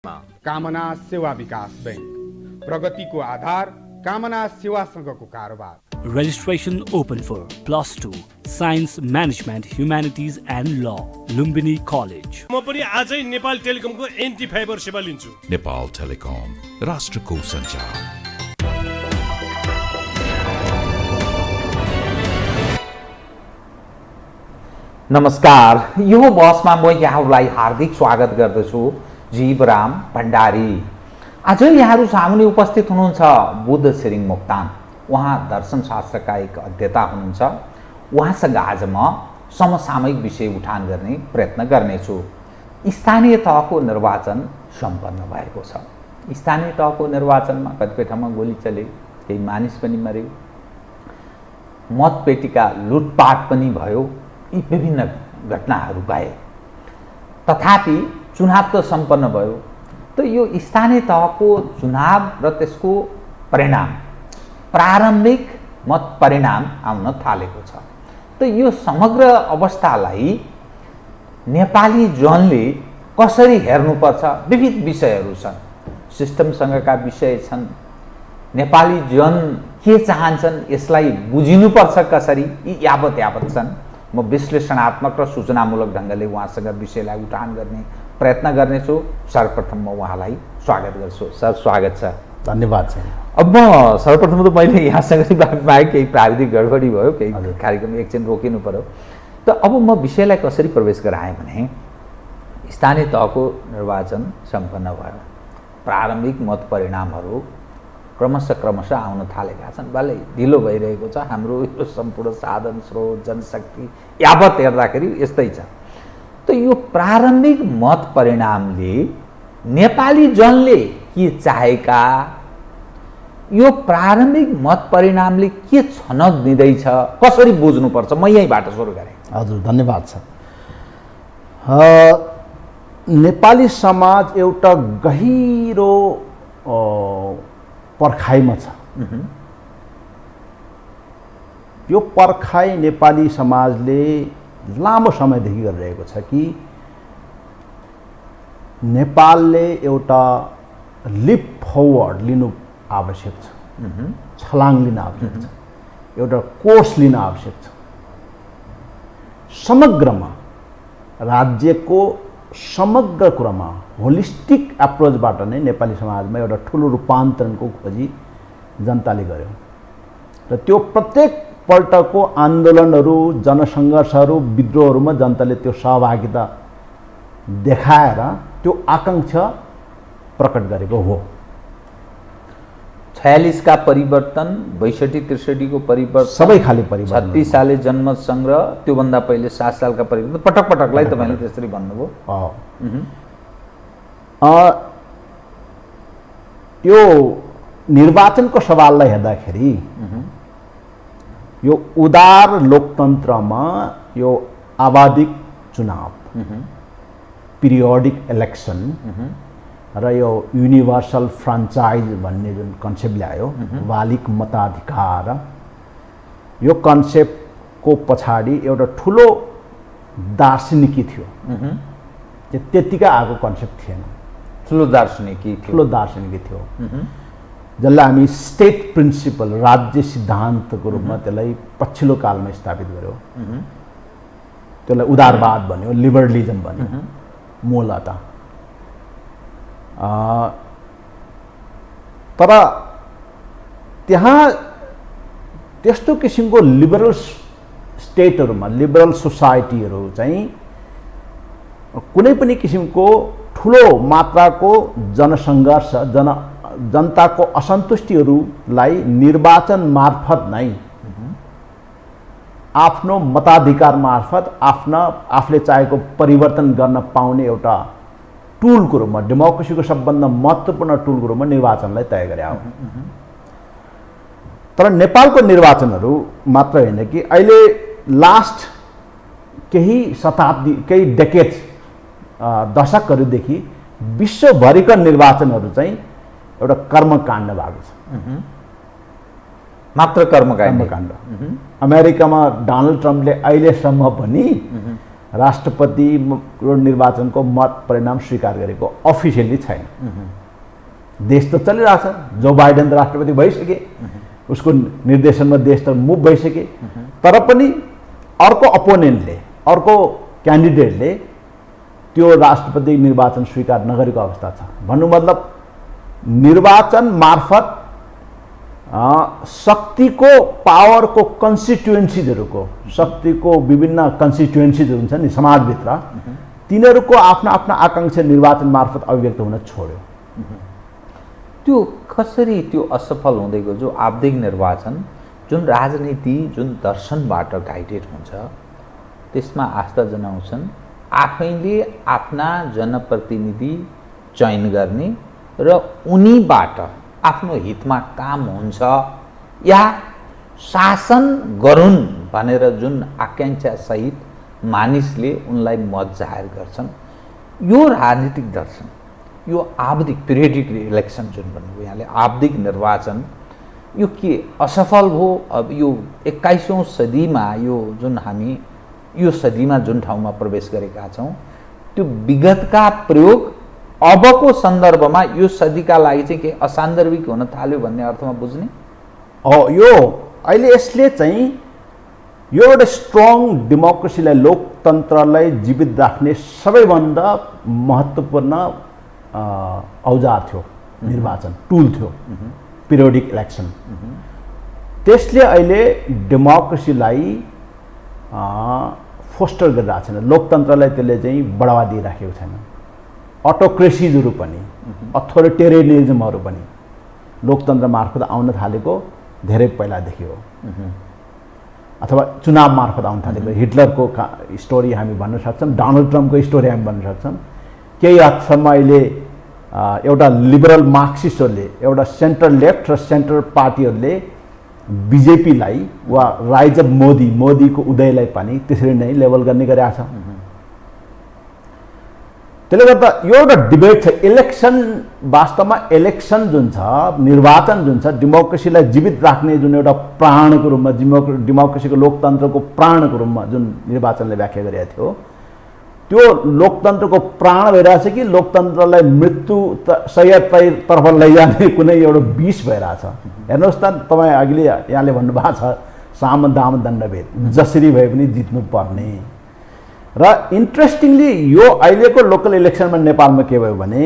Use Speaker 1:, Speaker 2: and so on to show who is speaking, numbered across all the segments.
Speaker 1: कामना सेवा विकास बैंक प्रगतिको आधार कामना सेवासँगको कारोबार।
Speaker 2: Registration open for +2 Science Management Humanities and Law Lumbini College।
Speaker 3: म पनि आजै नेपाल टेलिकमको एन्टी फाइबर सेवा लिन्छु।
Speaker 4: नेपाल टेलिकम राष्ट्रको सञ्चार।
Speaker 5: नमस्कार, यो बसमा म यहाँहरूलाई हार्दिक स्वागत गर्दछु। जीवराम भण्डारी। आज यहाँहरू सामुने उपस्थित हुनुहुन्छ बुद्ध छिरिङ मोक्तान। उहाँ दर्शनशास्त्रका एक अध्येता हुनुहुन्छ। उहाँसँग आज म समसामयिक विषय उठान गर्ने प्रयत्न गर्नेछु। स्थानीय तहको निर्वाचन सम्पन्न भएको छ। स्थानीय तहको निर्वाचनमा कतिपय ठाउँमा गोली चले, केही मानिस पनि मरे, मतपेटिका लुटपाट पनि भयो, यी विभिन्न घटनाहरू भए। तथापि चुनाव त सम्पन्न भयो। त यो स्थानीय तहको चुनाव र त्यसको परिणाम, प्रारम्भिक मत परिणाम आउन थालेको छ। त यो समग्र अवस्थालाई नेपाली जनले कसरी हेर्नुपर्छ? विविध विषयहरू छन्, सिस्टमसँगका विषय छन्। नेपाली जन के चाहन्छन्, यसलाई बुझिनुपर्छ कसरी, यी यावत छन्। म विश्लेषणात्मक र सूचनामूलक ढङ्गले उहाँसँग विषयलाई उठान गर्ने प्रयत्न गर्नेछु। सर्वप्रथम म उहाँलाई स्वागत गर्छु। सर, स्वागत छ।
Speaker 6: धन्यवाद सर।
Speaker 5: अब म सर्वप्रथम त मैले यहाँसँग बात पाएँ, केही प्राविधिक गडबडी भयो, केही कार्यक्रम एकछिन रोकिनु पर्यो। त अब म विषयलाई कसरी प्रवेश गराएँ भने, स्थानीय तहको निर्वाचन सम्पन्न भयो। प्रारम्भिक मत परिणामहरू क्रमशः आउन थालेका छन्। भलै ढिलो भइरहेको छ। हाम्रो यो सम्पूर्ण साधन स्रोत, जनशक्ति यावत हेर्दाखेरि यस्तै छ। त यो प्रारम्भिक मत परिणामले नेपाली जनले के चाहेका, यो प्रारम्भिक मत परिणामले के छनक दिँदैछ, कसरी बुझ्नुपर्छ? म यहीँबाट सुरु गरेँ।
Speaker 6: हजुर, धन्यवाद सर। नेपाली समाज एउटा गहिरो पर्खाइमा छ। यो पर्खाइ नेपाली समाजले लामो समयदेखि गरिरहेको छ कि नेपालले एउटा लिप फरवर्ड लिनु आवश्यक छ, छलाङ लिन आवश्यक छ, एउटा कोर्स लिन आवश्यक छ। समग्रमा राज्यको समग्र कुरामा होलिस्टिक एप्रोचबाट नै नेपाली समाजमा एउटा ठुलो रूपान्तरणको खोजी जनताले गर्यो। र त्यो प्रत्येक पल्टको आन्दोलनहरू, जनसङ्घर्षहरू, विद्रोहहरूमा जनताले त्यो सहभागिता देखाएर त्यो आकाङ्क्षा प्रकट गरेको हो।
Speaker 5: 46 का परिवर्तन, 62-63 को परिवर्तन,
Speaker 6: सबै खाले परिवर्तन,
Speaker 5: 36 साले जनमत सङ्ग्रह, त्योभन्दा पहिले 7 सालका परिवर्तन, पटकलाई तपाईँले त्यसरी भन्नुभयो।
Speaker 6: यो निर्वाचनको सवाललाई हेर्दाखेरि यो उदार लोकतन्त्रमा यो आवधिक चुनाव, पिरियोडिक इलेक्सन र यो युनिभर्सल फ्रान्चाइज भन्ने जुन कन्सेप्ट ल्यायो, बालिक मताधिकार, यो कन्सेप्टको पछाडि एउटा ठुलो दार्शनिकी थियो। त्यतिकै आएको कन्सेप्ट थिएन।
Speaker 5: ठुलो दार्शनिकी
Speaker 6: थियो, जसलाई हामी स्टेट प्रिन्सिपल, राज्य सिद्धान्तको रूपमा त्यसलाई पछिल्लो कालमा स्थापित गर्यो। त्यसलाई उदारवाद भन्यो, लिबरलिजम भन्यो मूलतः। तर त्यहाँ त्यस्तो किसिमको लिबरल स्टेटहरूमा, लिबरल सोसाइटीहरू चाहिँ कुनै पनि किसिमको ठुलो मात्राको जनसङ्घर्ष, जनताको असन्तुष्टिहरूलाई निर्वाचन मार्फत नै, आफ्नो मताधिकार मार्फत आफूले चाहेको परिवर्तन गर्न पाउने एउटा टुलको रूपमा, डेमोक्रेसीको सबभन्दा महत्त्वपूर्ण टुलको रूपमा निर्वाचनलाई तय गरे हो। तर नेपालको निर्वाचनहरू मात्र होइन कि अहिले लास्ट केही शताब्दी, केही डेकेड्स, दशकहरूदेखि विश्वभरिका निर्वाचनहरू चाहिँ एउटा कर्मकाण्ड भएको छ।
Speaker 5: मात्र कर्मकाण्ड।
Speaker 6: अमेरिकामा डोनाल्ड ट्रम्पले अहिलेसम्म पनि राष्ट्रपति र निर्वाचनको मत परिणाम स्वीकार गरेको अफिसियली छैन। देश त चलिरहेछ, जो बाइडेन त राष्ट्रपति भइसके, उसको निर्देशनमा देश त मुभ भइसके, तर पनि अर्को अपोनेन्टले, अर्को क्यान्डिडेटले त्यो राष्ट्रपति निर्वाचन स्वीकार नगरेको अवस्था छ। भन्नु मतलब निर्वाचन मार्फत शक्तिको पावरको कन्स्टिट्युएन्सीजहरूको, शक्तिको विभिन्न कन्स्टिट्युएन्सीजहरू हुन्छ नि समाजभित्र, तिनीहरूको आफ्ना आफ्ना आकाङ्क्षा निर्वाचन मार्फत अभिव्यक्त हुन छोड्यो।
Speaker 5: त्यो कसरी त्यो असफल हुँदै गयो? जो आवधिक निर्वाचन, जुन राजनीति, जुन दर्शनबाट गाइडेड हुन्छ, त्यसमा आस्था जनाउँछन्, आफैले आफ्ना जनप्रतिनिधि चयन गर्ने र उनीबाट आफ्नो हितमा काम हुन्छ या शासन गरून् भनेर जुन आकाङ्क्षा सहित मानिसले उनलाई मत जाहेर गर्छन्। यो राजनीतिक दर्शन, यो आवधिक पिरियडिक इलेक्सन जुन भन्नुभयो यहाँले, आवधिक निर्वाचन, यो के असफल भयो? अब यो 21औं सदीमा, यो जुन हामी यो सदीमा जुन ठाउँमा प्रवेश गरेका छौँ, त्यो विगतका प्रयोग अबको सन्दर्भमा यो सदीका लागि चाहिँ के असान्दर्भिक हुन थाल्यो भन्ने अर्थमा बुझ्ने?
Speaker 6: यो अहिले यसले चाहिँ यो एउटा स्ट्रङ डेमोक्रेसीलाई, लोकतन्त्रलाई जीवित राख्ने सबैभन्दा महत्त्वपूर्ण औजार थियो निर्वाचन, टुल थियो पिरियोडिक इलेक्सन। त्यसले अहिले डेमोक्रेसीलाई फोस्टर गरिरहेको छैन, लोकतन्त्रलाई त्यसले चाहिँ बढावा दिइराखेको छैन। अटोक्रेसीजहरू पनि, अथोरिटेरियनिजमहरू पनि लोकतन्त्र मार्फत आउन थालेको धेरै पहिलादेखि हो, अथवा चुनाव मार्फत आउन थालेको। हिटलरको स्टोरी हामी भन्न सक्छौँ, डोनाल्ड ट्रम्पको स्टोरी हामी भन्न सक्छौँ। केही हदसम्म अहिले एउटा लिबरल मार्क्सिस्टहरूले, एउटा सेन्टर लेफ्ट र सेन्टर पार्टीहरूले बिजेपीलाई वा राइज अफ मोदीको उदयलाई पनि त्यसरी नै लेबल गर्ने गरेका छ। त्यसले गर्दा यो एउटा डिबेट छ। इलेक्सन वास्तवमा इलेक्सन जुन छ, निर्वाचन जुन छ, डेमोक्रेसीलाई जीवित राख्ने जुन एउटा प्राणको रूपमा, डेमोक्रेसीको लोकतन्त्रको प्राणको रूपमा जुन निर्वाचनले व्याख्या गरेका थियो, त्यो लोकतन्त्रको प्राण भइरहेछ कि लोकतन्त्रलाई मृत्यु शय्यातर्फ लैजाने कुनै एउटा विष भइरहेछ? हेर्नुहोस् त, तपाईँ अघिले यहाँले भन्नुभएको छ साम दाम दण्डभेद, जसरी भए पनि जित्नु पर्ने। र इन्ट्रेस्टिङली यो अहिलेको लोकल इलेक्सनमा नेपालमा के भयो भने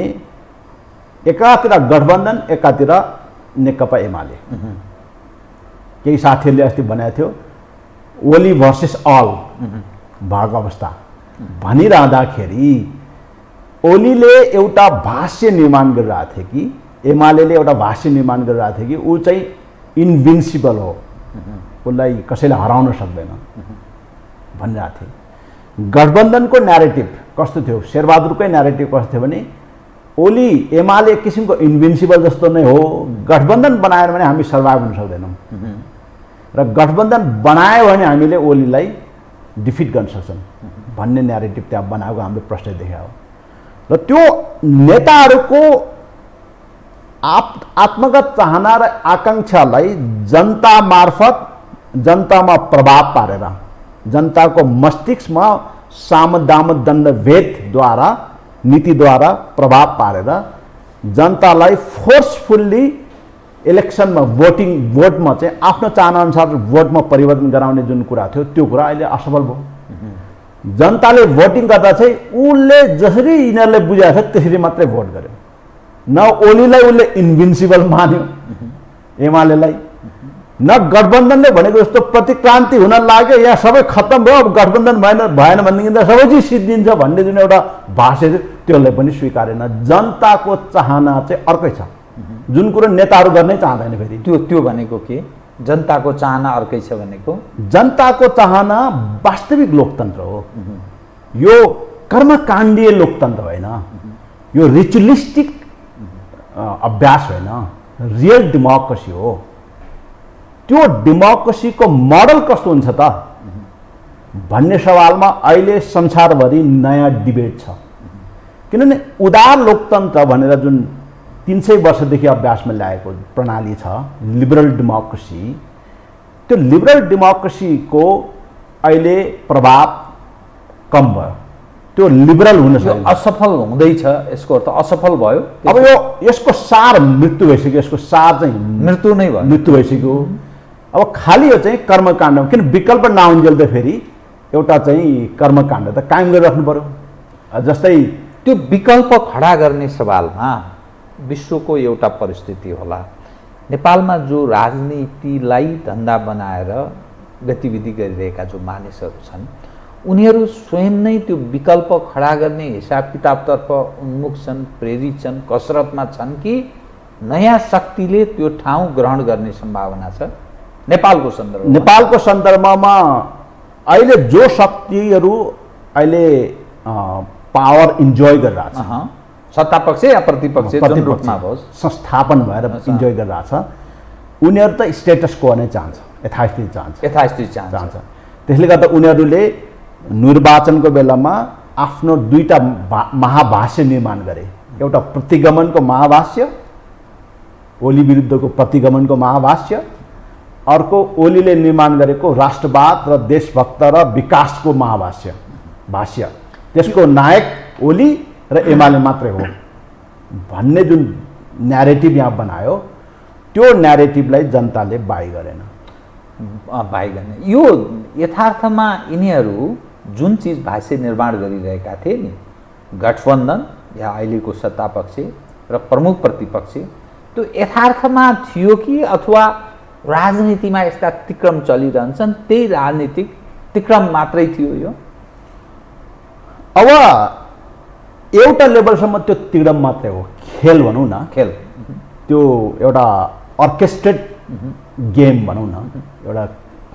Speaker 6: एकातिर गठबन्धन, एकातिर नेकपा एमाले। केही साथीहरूले अस्ति भनेको थियो ओली भर्सेस अल भएको अवस्था भनिरहँदाखेरि ओलीले एउटा भाष्य निर्माण गरिरहेको थियो कि एमाले एउटा भाष्य निर्माण गरिरहेको थियो कि ऊ चाहिँ इन्भिन्सिबल हो, उसलाई कसैले हराउन सक्दैन भनिरहेको थियो। गठबन्धनको न्यारेटिभ कस्तो थियो, शेरबहादुरकै न्यारेटिभ कस्तो थियो भने ओली एमाले एक किसिमको इन्भिन्सिबल जस्तो नै हो, गठबन्धन बनाएर भने हामी सर्भाइभ हुन सक्दैनौँ र गठबन्धन बनायो भने हामीले ओलीलाई डिफिट गर्न सक्छौँ भन्ने न्यारेटिभ त्यहाँ बनाएको हामीले प्रश्न देखा हो। र त्यो नेताहरूको आत्मगत चाहना र आकाङ्क्षालाई जनता मार्फत, जनतामा प्रभाव पारेर, जनताको मस्तिष्कमा साम दाम दण्ड भेदद्वारा, नीतिद्वारा प्रभाव पारेर जनतालाई फोर्सफुल्ली इलेक्सनमा भोटमा चाहिँ आफ्नो चाहनाअनुसार भोटमा परिवर्तन गराउने जुन कुरा थियो, त्यो कुरा अहिले असफल भयो। जनताले भोटिङ गर्दा चाहिँ उसले जसरी यिनीहरूले बुझाएको छ त्यसरी मात्रै भोट गर्यो। न ओलीलाई उसले इन्भिन्सिबल मान्यो एमालेलाई, न गठबन्धनले भनेको जस्तो प्रतिक्रान्ति हुन लाग्यो, यहाँ सबै खत्तम भयो, अब गठबन्धन भएन भनेदेखि त सबै चिज सिद्धिन्छ भन्ने जुन एउटा भाष्य थियो त्यसलाई पनि स्वीकारेन। जनताको चाहना चाहिँ अर्कै छ, जुन कुरो नेताहरू गर्नै चाहँदैन। फेरि
Speaker 5: त्यो भनेको के? जनताको चाहना अर्कै छ भनेको?
Speaker 6: जनताको चाहना वास्तविक लोकतन्त्र हो, यो कर्मकाण्डीय लोकतन्त्र होइन, यो रिचुअलिस्टिक अभ्यास होइन, रियल डेमोक्रेसी हो। त्यो डेमोक्रेसीको मोडल कस्तो हुन्छ त भन्ने सवालमा अहिले संसारभरि नयाँ डिबेट छ। किनभने उदार लोकतन्त्र भनेर जुन 300 वर्षदेखि अभ्यासमा ल्याएको प्रणाली छ, लिबरल डेमोक्रेसी, त्यो लिबरल डेमोक्रेसीको अहिले प्रभाव कम भयो, त्यो लिबरल हुन
Speaker 5: यो
Speaker 6: सक्यो।
Speaker 5: असफल हुँदैछ, यसको अर्थ असफल भयो।
Speaker 6: अब यसको सार मृत्यु भइसक्यो, यसको सार चाहिँ
Speaker 5: मृत्यु नै भयो।
Speaker 6: मृत्यु भइसक्यो। अब खालि यो चाहिँ कर्मकाण्ड, किन विकल्प नआउन्जेल त फेरि एउटा चाहिँ कर्मकाण्ड त कायम गरिराख्नु पर्यो। जस्तै
Speaker 5: त्यो विकल्प खडा गर्ने सवालमा विश्वको एउटा परिस्थिति होला। नेपालमा जो राजनीतिलाई धन्दा बनाएर गतिविधि गरिरहेका जो मानिसहरू छन्, उनीहरू स्वयं नै त्यो विकल्प खडा गर्ने हिसाब किताबतर्फ उन्मुख छन्, प्रेरित छन्, कसरतमा छन् कि नयाँ शक्तिले त्यो ठाउँ ग्रहण गर्ने सम्भावना छ? नेपालको सन्दर्भमा
Speaker 6: अहिले जो शक्तिहरू अहिले पावर इन्जोय गरिरहेछ,
Speaker 5: सत्तापक्ष या प्रतिपक्ष जुन रूपमा होस्
Speaker 6: संस्थापन भएर इन्जोय गरिरहेछ, उनीहरू त स्टेटस को नै चाहन्छ, यथास्थिति चाहन्छ। त्यसले गर्दा उनीहरूले निर्वाचनको बेलामा आफ्नो दुईटा महाभाष्य निर्माण गरे। एउटा प्रतिगमनको महाभाष्य, ओली विरुद्धको प्रतिगमनको महाभाष्य, अर्को ओलीले निर्माण गरेको राष्ट्रवाद र देशभक्त र विकासको भाष्य। त्यसको नायक ओली र एमाले मात्रै हो भन्ने जुन न्यारेटिभ यहाँ बनायो, त्यो न्यारेटिभलाई जनताले बाई गरेन।
Speaker 5: यो यथार्थमा यिनीहरू जुन चिज भाष्य निर्माण गरिरहेका थिए नि, गठबन्धन या अहिलेको सत्तापक्ष र प्रमुख प्रतिपक्ष, त्यो यथार्थमा थियो कि अथवा राजनीतिमा यस्ता तिक्रम चलिरहन्छन्, त्यही राजनीतिक तिक्रम मात्रै थियो यो?
Speaker 6: अब एउटा लेभलसम्म त्यो तिक्रम मात्रै हो, खेल भनौँ न,
Speaker 5: खेल,
Speaker 6: त्यो एउटा अर्केस्ट्रेट गेम भनौँ न, एउटा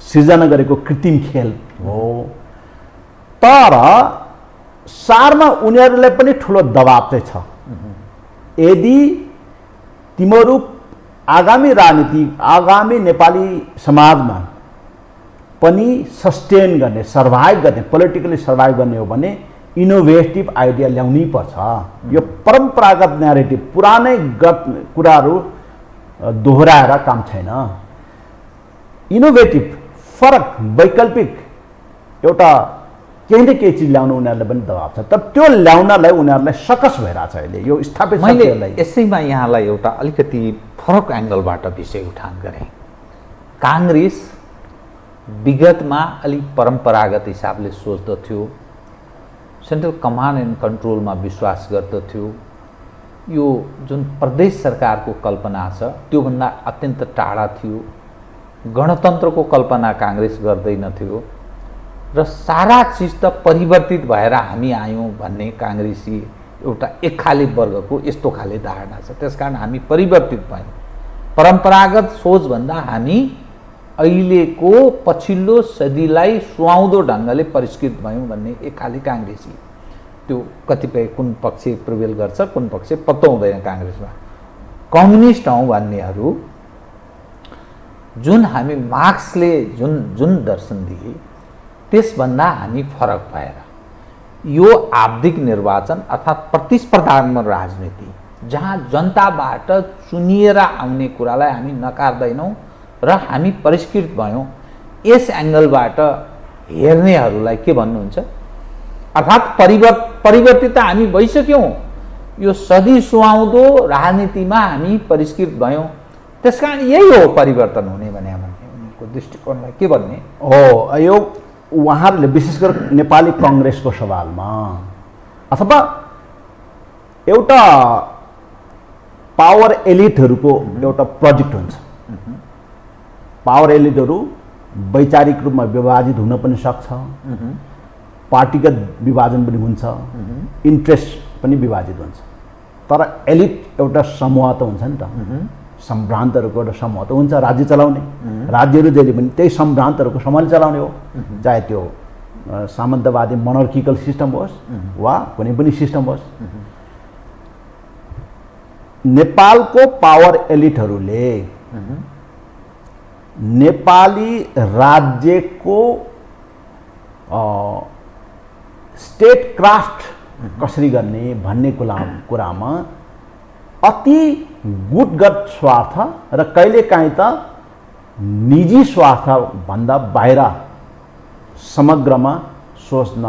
Speaker 6: सिर्जना गरेको कृत्रिम खेल हो। तर सारमा उनीहरूलाई पनि ठुलो दबाब चाहिँ छ। यदि तिमीहरू आगामी राजनीति, आगामी नेपाली समाजमा पनि सस्टेन गर्ने, सर्भाइभ गर्ने, पोलिटिकली सर्भाइभ गर्ने हो भने इनोभेटिभ आइडिया ल्याउनै पर्छ। यो परम्परागत न्यारेटिभ, पुरानै कुराहरू दोहोऱ्याएर काम छैन। इनोभेटिभ, फरक, वैकल्पिक एउटा केही न केही चिज ल्याउनु उनीहरूलाई पनि दबाब छ। तर त्यो ल्याउनलाई उनीहरूलाई सकस भइरहेछ अहिले यो स्थापित।
Speaker 5: मैले यसैमा यहाँलाई एउटा अलिकति फरक एङ्गलबाट विषय उठान गरेँ। काङ्ग्रेस विगतमा अलिक परम्परागत हिसाबले सोच्दथ्यो, सेन्ट्रल कमान्ड एन्ड कन्ट्रोलमा विश्वास गर्दथ्यो। यो जुन प्रदेश सरकारको कल्पना छ त्योभन्दा अत्यन्त टाढा थियो। गणतन्त्रको कल्पना काङ्ग्रेस गर्दैनथ्यो र सारा चिज त परिवर्तित भएर हामी आयौँ भन्ने काङ्ग्रेसी एउटा एक खाले वर्गको यस्तो खाले धारणा छ। त्यसकारण हामी परिवर्तित भयौँ, परम्परागत सोचभन्दा हामी अहिलेको पछिल्लो सदीलाई सुहाउँदो ढङ्गले परिष्कृत भयौँ भन्ने एक खाले काङ्ग्रेसी। त्यो कतिपय कुन पक्ष प्रिभेल गर्छ, कुन पक्ष पत्तो हुँदैन काङ्ग्रेसमा। कम्युनिस्ट हौँ भन्नेहरू, जुन हामी मार्क्सले जुन दर्शन दिए त्यसभन्दा हामी फरक भएर यो आवधिक निर्वाचन अर्थात् प्रतिस्पर्धात्मक राजनीति, जहाँ जनताबाट चुनिएर आउने कुरालाई हामी नकार्दैनौँ र हामी परिष्कृत भयौँ, यस एङ्गलबाट हेर्नेहरूलाई के भन्नुहुन्छ? अर्थात् परिवर्तित त हामी भइसक्यौँ, यो सदी सुहाउँदो राजनीतिमा हामी परिष्कृत भयौँ, त्यसकारण यही हो परिवर्तन हुने भने उनको दृष्टिकोणलाई के भन्ने
Speaker 6: हो? यो उहाँहरूले विशेष गरी नेपाली कङ्ग्रेसको सवालमा अथवा एउटा पावर एलिटहरूको एउटा प्रोजेक्ट हुन्छ। पावर एलिटहरू वैचारिक रूपमा विभाजित हुन पनि सक्छ, पार्टीगत विभाजन पनि हुन्छ, इन्ट्रेस्ट पनि विभाजित हुन्छ। तर एलिट एउटा समूह त हुन्छ नि त, सम्भ्रान्तहरूको एउटा समूह त हुन्छ राज्य चलाउने। राज्यहरू जहिले पनि त्यही सम्भ्रान्तहरूको समूहले चलाउने हो, चाहे त्यो सामन्तवादी मोनर्किकल सिस्टम होस् वा कुनै पनि सिस्टम होस्। नेपालको पावर एलिटहरूले नेपाली राज्यको स्टेट क्राफ्ट कसरी गर्ने भन्ने कुरामा अति गुटगत स्वार्थ र कहिलेकाहीँ त निजी स्वार्थभन्दा बाहिर समग्रमा सोच्न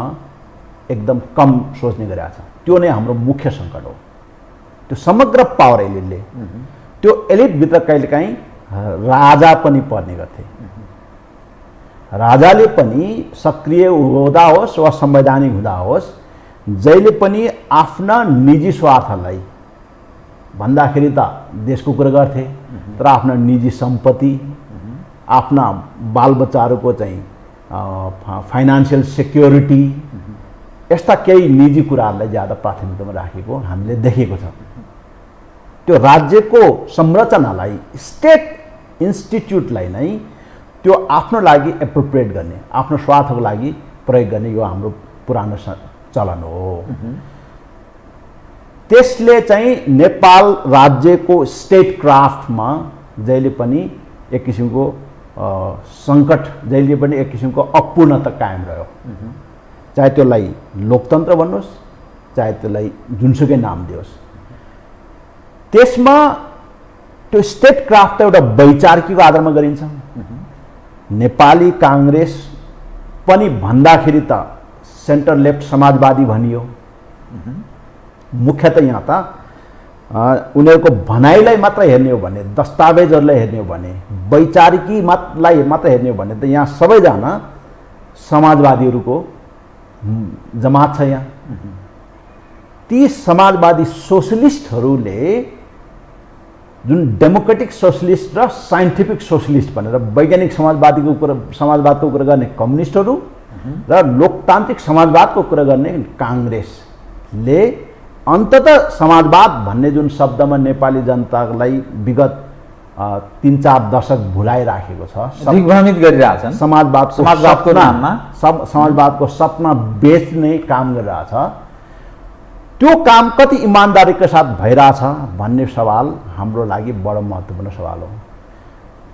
Speaker 6: एकदम कम सोच्ने गरेको छ। त्यो नै हाम्रो मुख्य सङ्कट हो। त्यो समग्र पावर एलिटले, त्यो एलिटभित्र कहिलेकाहीँ राजा पनि पर्ने गर्थे। राजाले पनि सक्रिय हुँदा होस् वा संवैधानिक हुँदा होस्, जहिले पनि आफ्ना निजी स्वार्थलाई भन्दाखेरि त देशको कुरा गर्थे, तर आफ्ना निजी सम्पत्ति, आफ्ना बालबच्चाहरूको चाहिँ फाइनान्सियल सेक्युरिटी, यस्ता केही निजी कुराहरूलाई ज्यादा प्राथमिकतामा राखेको हामीले देखेको छ। त्यो राज्यको संरचनालाई, स्टेट इन्स्टिट्युटलाई नै त्यो आफ्नो लागि एप्रोप्रिएट गर्ने, आफ्नो स्वार्थको लागि प्रयोग गर्ने यो हाम्रो पुरानो चलन हो। त्यसले चाहिँ नेपाल राज्यको स्टेट क्राफ्टमा जहिले पनि एक किसिमको सङ्कट, जहिले पनि एक किसिमको अपूर्णता कायम रह्यो। चाहे त्यसलाई लोकतन्त्र भन्नुहोस्, चाहे त्यसलाई जुनसुकै नाम दियोस्। त्यसमा त्यो स्टेट क्राफ्ट त एउटा वैचारिकको आधारमा गरिन्छ। नेपाली काङ्ग्रेस पनि भन्दाखेरि त सेन्टर लेफ्ट समाजवादी भनियो। मुख्यतः यहाँ त उनीहरूको भनाइलाई मात्र हेर्ने हो भने, दस्तावेजहरूलाई हेर्ने हो भने, वैचारिकीलाई मात्र हेर्ने हो भने त यहाँ सबैजना समाजवादीहरूको जमात छ। यहाँ ती समाजवादी सोसलिस्टहरूले जुन डेमोक्रेटिक सोसलिस्ट र साइन्टिफिक सोसलिस्ट भनेर वैज्ञानिक समाजवादको कुरा गर्ने कम्युनिस्टहरू र लोकतान्त्रिक समाजवादको कुरा गर्ने काङ्ग्रेसले अन्ततः समाजवाद भन्ने जुन शब्दमा नेपाली जनतालाई विगत 3-4 दशक भुलाइराखेको छ,
Speaker 5: दिग्भ्रमित गरिरहेछन्। समाजवादको नाममा
Speaker 6: समाजवादको सपना बेच्ने काम गरिरहेछ। त्यो काम कति इमान्दारीका साथ भइरहेछ भन्ने सवाल हाम्रो लागि बडो महत्त्वपूर्ण सवाल हो।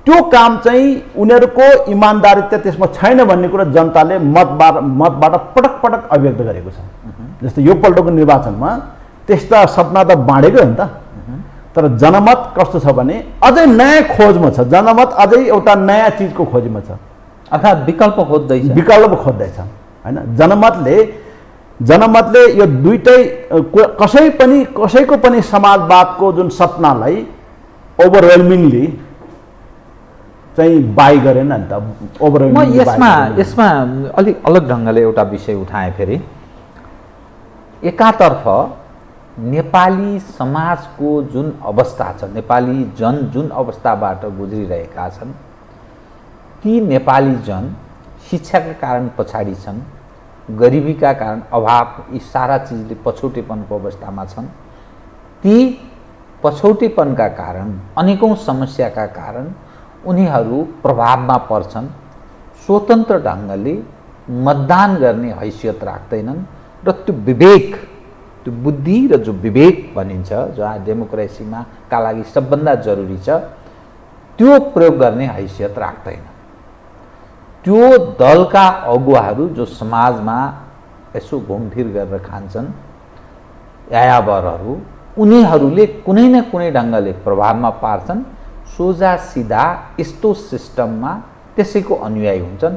Speaker 6: त्यो काम चाहिँ उनीहरूको इमान्दारिता त्यसमा छैन भन्ने कुरा जनताले मतबाट पटक पटक अभिव्यक्त गरेको छ। जस्तै यो पल्टको निर्वाचनमा त्यस्ता सपना त बाँडेकै हो नि त, तर जनमत कस्तो छ भने अझै नयाँ खोजमा छ। जनमत अझै एउटा नयाँ चिजको खोजमा छ,
Speaker 5: अर्थात् विकल्प खोज्दैछ हैन। जनमतले यो दुईटै कसैको पनि समाजवादको जुन सपनालाई ओभरवेल्मिङली चाहिँ बाई गरेन नि त। म यसमा अलिक अलग ढङ्गले एउटा विषय उठाएँ। फेरि एकातर्फ नेपाली समाजको जुन अवस्था छ, नेपाली जन जुन अवस्थाबाट गुज्रिरहेका छन्, ती नेपाली जन शिक्षाका कारण पछाडि छन्, गरिबीका कारण अभाव, यी सारा चिजले पछौटेपनको अवस्थामा छन्। ती पछौटेपनका कारण, अनेकौं समस्याका कारण उनीहरू प्रभावमा पर्छन्। स्वतन्त्र ढङ्गले मतदान गर्ने हैसियत राख्दैनन् र त्यो विवेक, त्यो बुद्धि र जो विवेक भनिन्छ, जहाँ डेमोक्रेसीमा का लागि सबभन्दा जरुरी छ, त्यो प्रयोग गर्ने हैसियत राख्दैन। त्यो दलका अगुवाहरू जो समाजमा यसो घुमफिर गरेर खान्छन्, यायावरहरू, उनीहरूले कुनै न कुनै ढङ्गले प्रभावमा पार्छन्। सोझा सिधा यस्तो सिस्टममा त्यसैको अनुयायी हुन्छन्।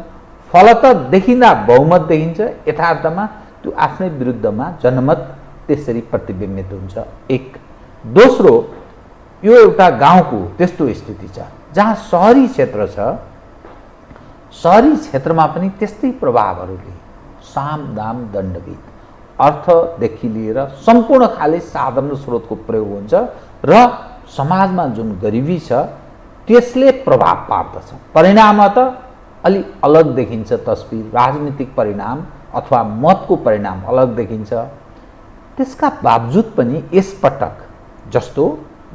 Speaker 5: फलत देखिँदा बहुमत देखिन्छ, यथार्थमा त्यो आफ्नै विरुद्धमा जनमत त्यसरी प्रतिबिम्बित हुन्छ। एक। दोस्रो, यो एउटा गाउँको त्यस्तो स्थिति छ जहाँ सहरी क्षेत्र छ, सहरी क्षेत्रमा पनि त्यस्तै प्रभावहरूले साम दाम दण्डभेद, अर्थदेखि लिएर सम्पूर्ण खाले साधन र स्रोतको प्रयोग हुन्छ र समाजमा जुन गरिबी छ त्यसले प्रभाव पार्दछ। परिणामत अलि अलग देखिन्छ तस्बिर, राजनीतिक परिणाम अथवा मतको परिणाम अलग देखिन्छ। त्यसका बावजुद पनि यसपटक जस्तो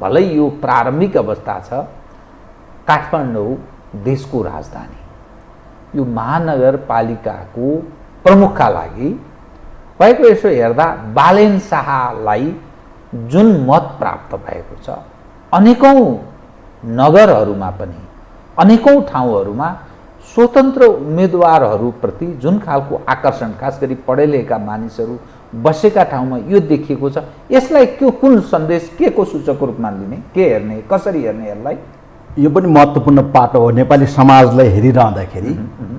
Speaker 5: भलै यो प्रारम्भिक अवस्था छ, काठमाडौँ देशको राजधानी, यो महानगरपालिकाको प्रमुखका लागि भएको यसो हेर्दा बालेन शाहलाई जुन मत प्राप्त भएको छ, अनेकौं नगरहरूमा पनि अनेकौं ठाउँहरूमा स्वतन्त्र उम्मेदवारहरूप्रति जुन खालको आकर्षण, खास गरी पढे लेखेका मानिसहरू बसेका ठाउँमा यो देखिएको छ। यसलाई कुन सन्देश, के को सूचकको रूपमा लिने, के हेर्ने, कसरी हेर्ने यसलाई?
Speaker 6: यो पनि महत्त्वपूर्ण पाटो हो नेपाली समाजलाई हेरिरहँदाखेरि।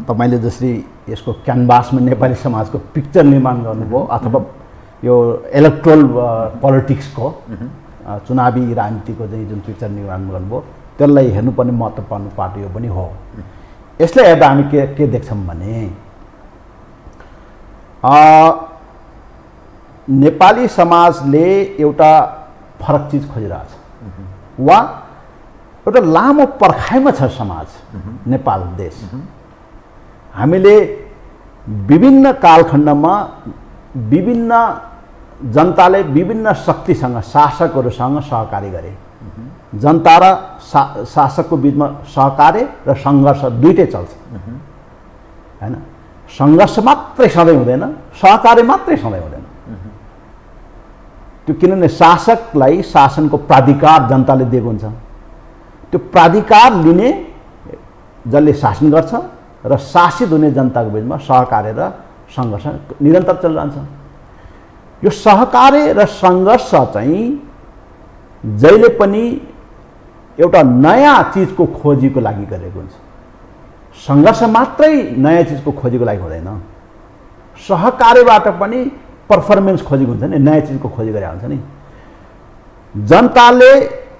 Speaker 6: तपाईँले जसरी यसको क्यानभासमा नेपाली समाजको पिक्चर निर्माण गर्नुभयो अथवा यो इलेक्ट्रोल पोलिटिक्सको चुनावी राजनीतिको चाहिँ जुन पिक्चर निर्माण गर्नुभयो त्यसलाई हेर्नुपर्ने महत्त्वपूर्ण पाटो यो पनि हो। यसलाई हेर्दा हामी के देख्छौँ भने नेपाली समाजले एउटा फरक चिज खोजिरहेछ वा एउटा लामो पर्खाइमा छ समाज नेपाल देश। हामीले विभिन्न कालखण्डमा विभिन्न जनताले विभिन्न शक्तिसँग शासकहरूसँग सहकार्य गरे। जनता र शासकको बिचमा सहकार्य र सङ्घर्ष दुइटै चल्छ हैन। सङ्घर्ष मात्रै सधैँ हुँदैन, सहकार्य मात्रै सधैँ हुँदैन। त्यो किनभने शासकलाई शासनको प्राधिकार जनताले दिएको हुन्छ। त्यो प्राधिकार लिने जसले शासन गर्छ र शासित हुने जनताको बिचमा सहकार्य र सङ्घर्ष निरन्तर चलिरहन्छ। यो सहकार्य र सङ्घर्ष चाहिँ जहिले पनि एउटा नयाँ चिजको खोजीको लागि गरेको हुन्छ। सङ्घर्ष मात्रै नयाँ चिजको खोजीको लागि हुँदैन, सहकार्यबाट पनि पर्फर्मेन्स खोजेको हुन्छ नि, नयाँ चिजको खोजी गरेर हुन्छ नि। जनताले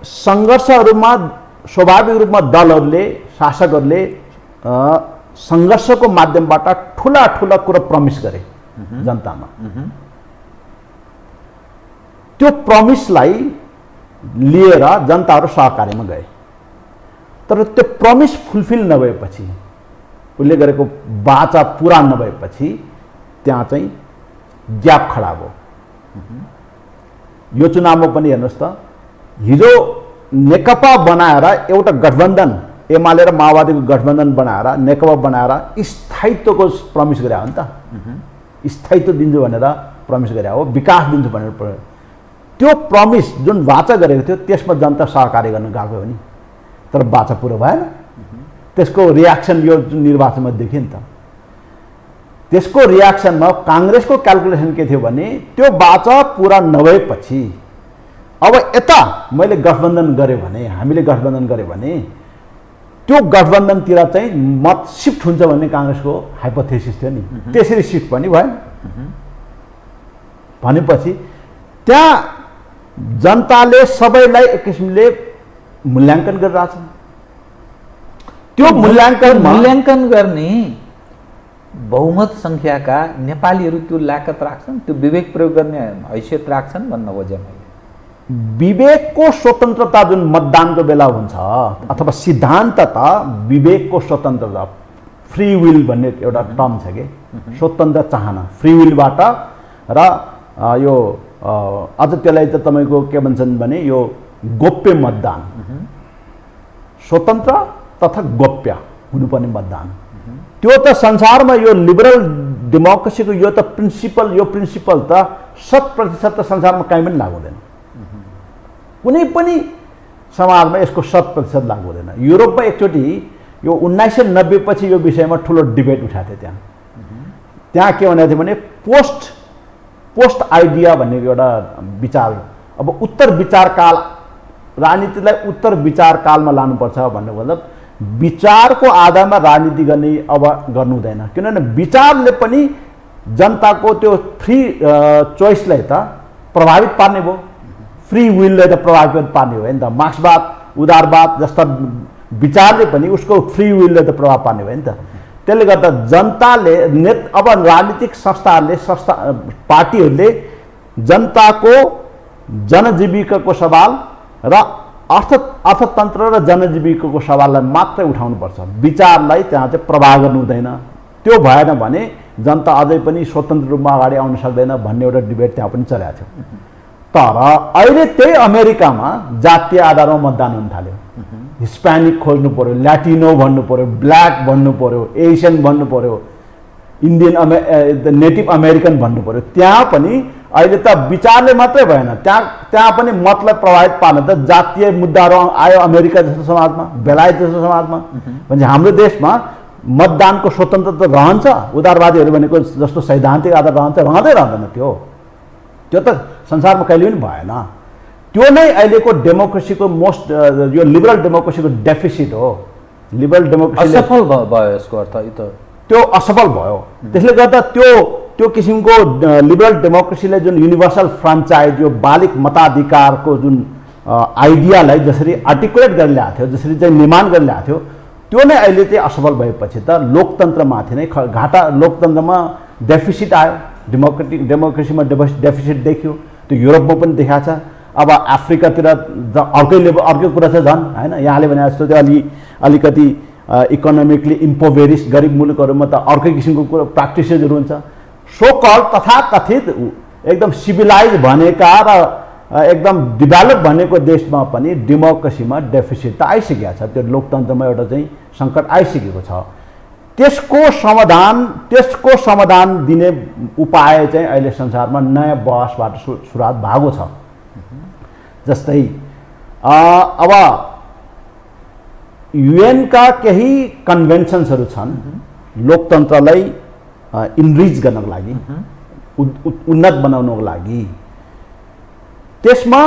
Speaker 6: सङ्घर्षहरूमा स्वाभाविक रूपमा दलहरूले शासकहरूले सङ्घर्षको माध्यमबाट ठुला ठुला कुरा प्रमिस गरे जनतामा। त्यो प्रमिसलाई लिएर जनताहरू सहकार्यमा गए, तर त्यो प्रमिस फुलफिल नभएपछि उसले गरेको वाचा पुरा नभएपछि त्यहाँ चाहिँ ग्याप खडा भयो। यो चुनावमा पनि हेर्नुहोस् त, हिजो नेकपा बनाएर एउटा गठबन्धन एमाले र माओवादीको गठबन्धन बनाएर नेकपा बनाएर स्थायित्वको प्रमिस गरे हो नि त। स्थायित्व दिन्छु भनेर प्रमिस गरे हो, विकास दिन्छु भनेर। त्यो प्रमिस जुन वाचा गरेको थियो त्यसमा जनता सहकार्य गर्न गएको हो नि, तर वाचा पुरो भएन। त्यसको रियाक्सन यो जुन निर्वाचनमा देखियो नि त। त्यसको रियाक्सनमा काङ्ग्रेसको क्यालकुलेसन के थियो भने त्यो वाचा पुरा नभएपछि अब यता मैले गठबन्धन गरेँ भने, हामीले गठबन्धन गऱ्यो भने त्यो गठबन्धनतिर चाहिँ मत सिफ्ट हुन्छ भन्ने काङ्ग्रेसको हाइपोथेसिस थियो नि। त्यसरी सिफ्ट पनि भएन। भनेपछि त्यहाँ जनताले सबैलाई एक किसिमले मूल्याङ्कन गरिरहेछन्। त्यो
Speaker 5: मूल्याङ्कन गर्ने बहुमत सङ्ख्याका नेपालीहरू त्यो लायकत राख्छन्, त्यो विवेक प्रयोग गर्ने हैसियत राख्छन् भन्न खोजेँ मैले।
Speaker 6: विवेकको स्वतन्त्रता जुन मतदानको बेला हुन्छ अथवा सिद्धान्तता विवेकको स्वतन्त्रता, फ्री विल भन्ने एउटा टर्म छ कि, स्वतन्त्र चाहना फ्री विलबाट र यो अझ त्यसलाई त तपाईँको के भन्छन् भने यो गोप्य मतदान, स्वतन्त्र तथा गोप्य हुनुपर्ने मतदान। त्यो त संसारमा यो लिबरल डेमोक्रेसीको यो त प्रिन्सिपल, यो प्रिन्सिपल त 100% त संसारमा कहीँ पनि लागु हुँदैन। कुनै पनि समाजमा यसको 100% लागु हुँदैन। युरोपमा एकचोटि यो 1990 पछि यो विषयमा ठुलो डिबेट उठाएको थियो। त्यहाँ के भनेको थियो भने पोस्ट आइडिया भन्ने एउटा विचार, अब उत्तर विचारकाल, राजनीतिलाई उत्तर विचारकालमा लानुपर्छ भन्ने मतलब विचारको आधारमा राजनीति गर्ने अब गर्नु हुँदैन। किनभने विचारले पनि जनताको त्यो फ्री चोइसलाई त प्रभावित पार्ने भयो, फ्री विललाई त प्रभावित पार्ने हो नि त। मार्क्सवाद, उदारवाद जस्ता विचारले पनि उसको फ्री विललाई त प्रभाव पार्ने भयो नि त। त्यसले गर्दा जनताले अब राजनीतिक संस्थाहरूले पार्टीहरूले जनताको जनजीविकाको सवाल र अर्थतन्त्र र जनजीविकाको सवाललाई मात्रै उठाउनुपर्छ, विचारलाई त्यहाँ चाहिँ प्रभाव गर्नु हुँदैन। त्यो भएन भने जनता अझै पनि स्वतन्त्र रूपमा अगाडि आउन सक्दैन भन्ने एउटा डिबेट त्यहाँ पनि चलेको थियो। तर अहिले त्यही अमेरिकामा जातीय आधारमा मतदान हुन थाल्यो। हिस्प्यानिक खोज्नु पर्यो, ल्याटिनो भन्नु पर्यो, ब्ल्याक भन्नु पर्यो, एसियन भन्नु पर्यो, इन्डियन नेटिभ अमेरिकन भन्नु पर्यो। त्यहाँ पनि अहिले त विचारले मात्रै भएन, त्यहाँ पनि मतलाई प्रभावित पार्न त जातीय मुद्दाहरू आयो। अमेरिका जस्तो समाजमा, बेलायत जस्तो समाजमा भने हाम्रो देशमा मतदानको स्वतन्त्रता रहन्छ, उदारवादीहरू भनेको जस्तो सैद्धान्तिक आधार रहन्छ, रहँदैन त्यो त संसारमा कहिले पनि भएन। त्यो नै अहिलेको डेमोक्रेसीको मोस्ट यो लिबरल डेमोक्रेसीको डेफिसिट हो। लिबरल डेमोक्रेसी
Speaker 5: असफल भयो यसको अर्थ यो त
Speaker 6: त्यो असफल भयो। त्यसले गर्दा त्यो किसिमको लिबरल डेमोक्रेसीले जुन युनिभर्सल फ्रान्चाइज यो बालिक मताधिकारको जुन आइडियालाई जसरी आर्टिकुलेट गरेर ल्याएको थियो, जसरी चाहिँ निर्माण गरेर ल्याएको थियो, त्यो नै अहिले चाहिँ असफल भएपछि त लोकतन्त्रमाथि नै घाटा, लोकतन्त्रमा डेफिसिट आयो, डेमोक्रेसीमा डेफिसिट देखियो। त्यो युरोपमा पनि देखाएको छ। अब अफ्रिकातिर अर्कै कुरा छ झन् होइन। यहाँले भने जस्तो त्यो अलिकति इकोनोमिकली इम्पोभेरिस गरिब मुलुकहरूमा त अर्कै किसिमको कुरा प्र्याक्टिसेसहरू हुन्छ। सो कल तथाकथित एकदम सिभिलाइज भनेका र एकदम डेभलप भनेको देशमा पनि डेमोक्रेसीमा डेफिसिट त आइसकेको छ। त्यो लोकतन्त्रमा एउटा चाहिँ सङ्कट आइसकेको छ। त्यसको समाधान दिने उपाय चाहिँ अहिले संसारमा नयाँ बहसबाट सुरुवात भएको छ। जस्तै अब युएनका केही कन्भेन्सन्सहरू छन् लोकतन्त्रलाई इनरिच गर्नको लागि, उन्नत बनाउनको लागि। त्यसमा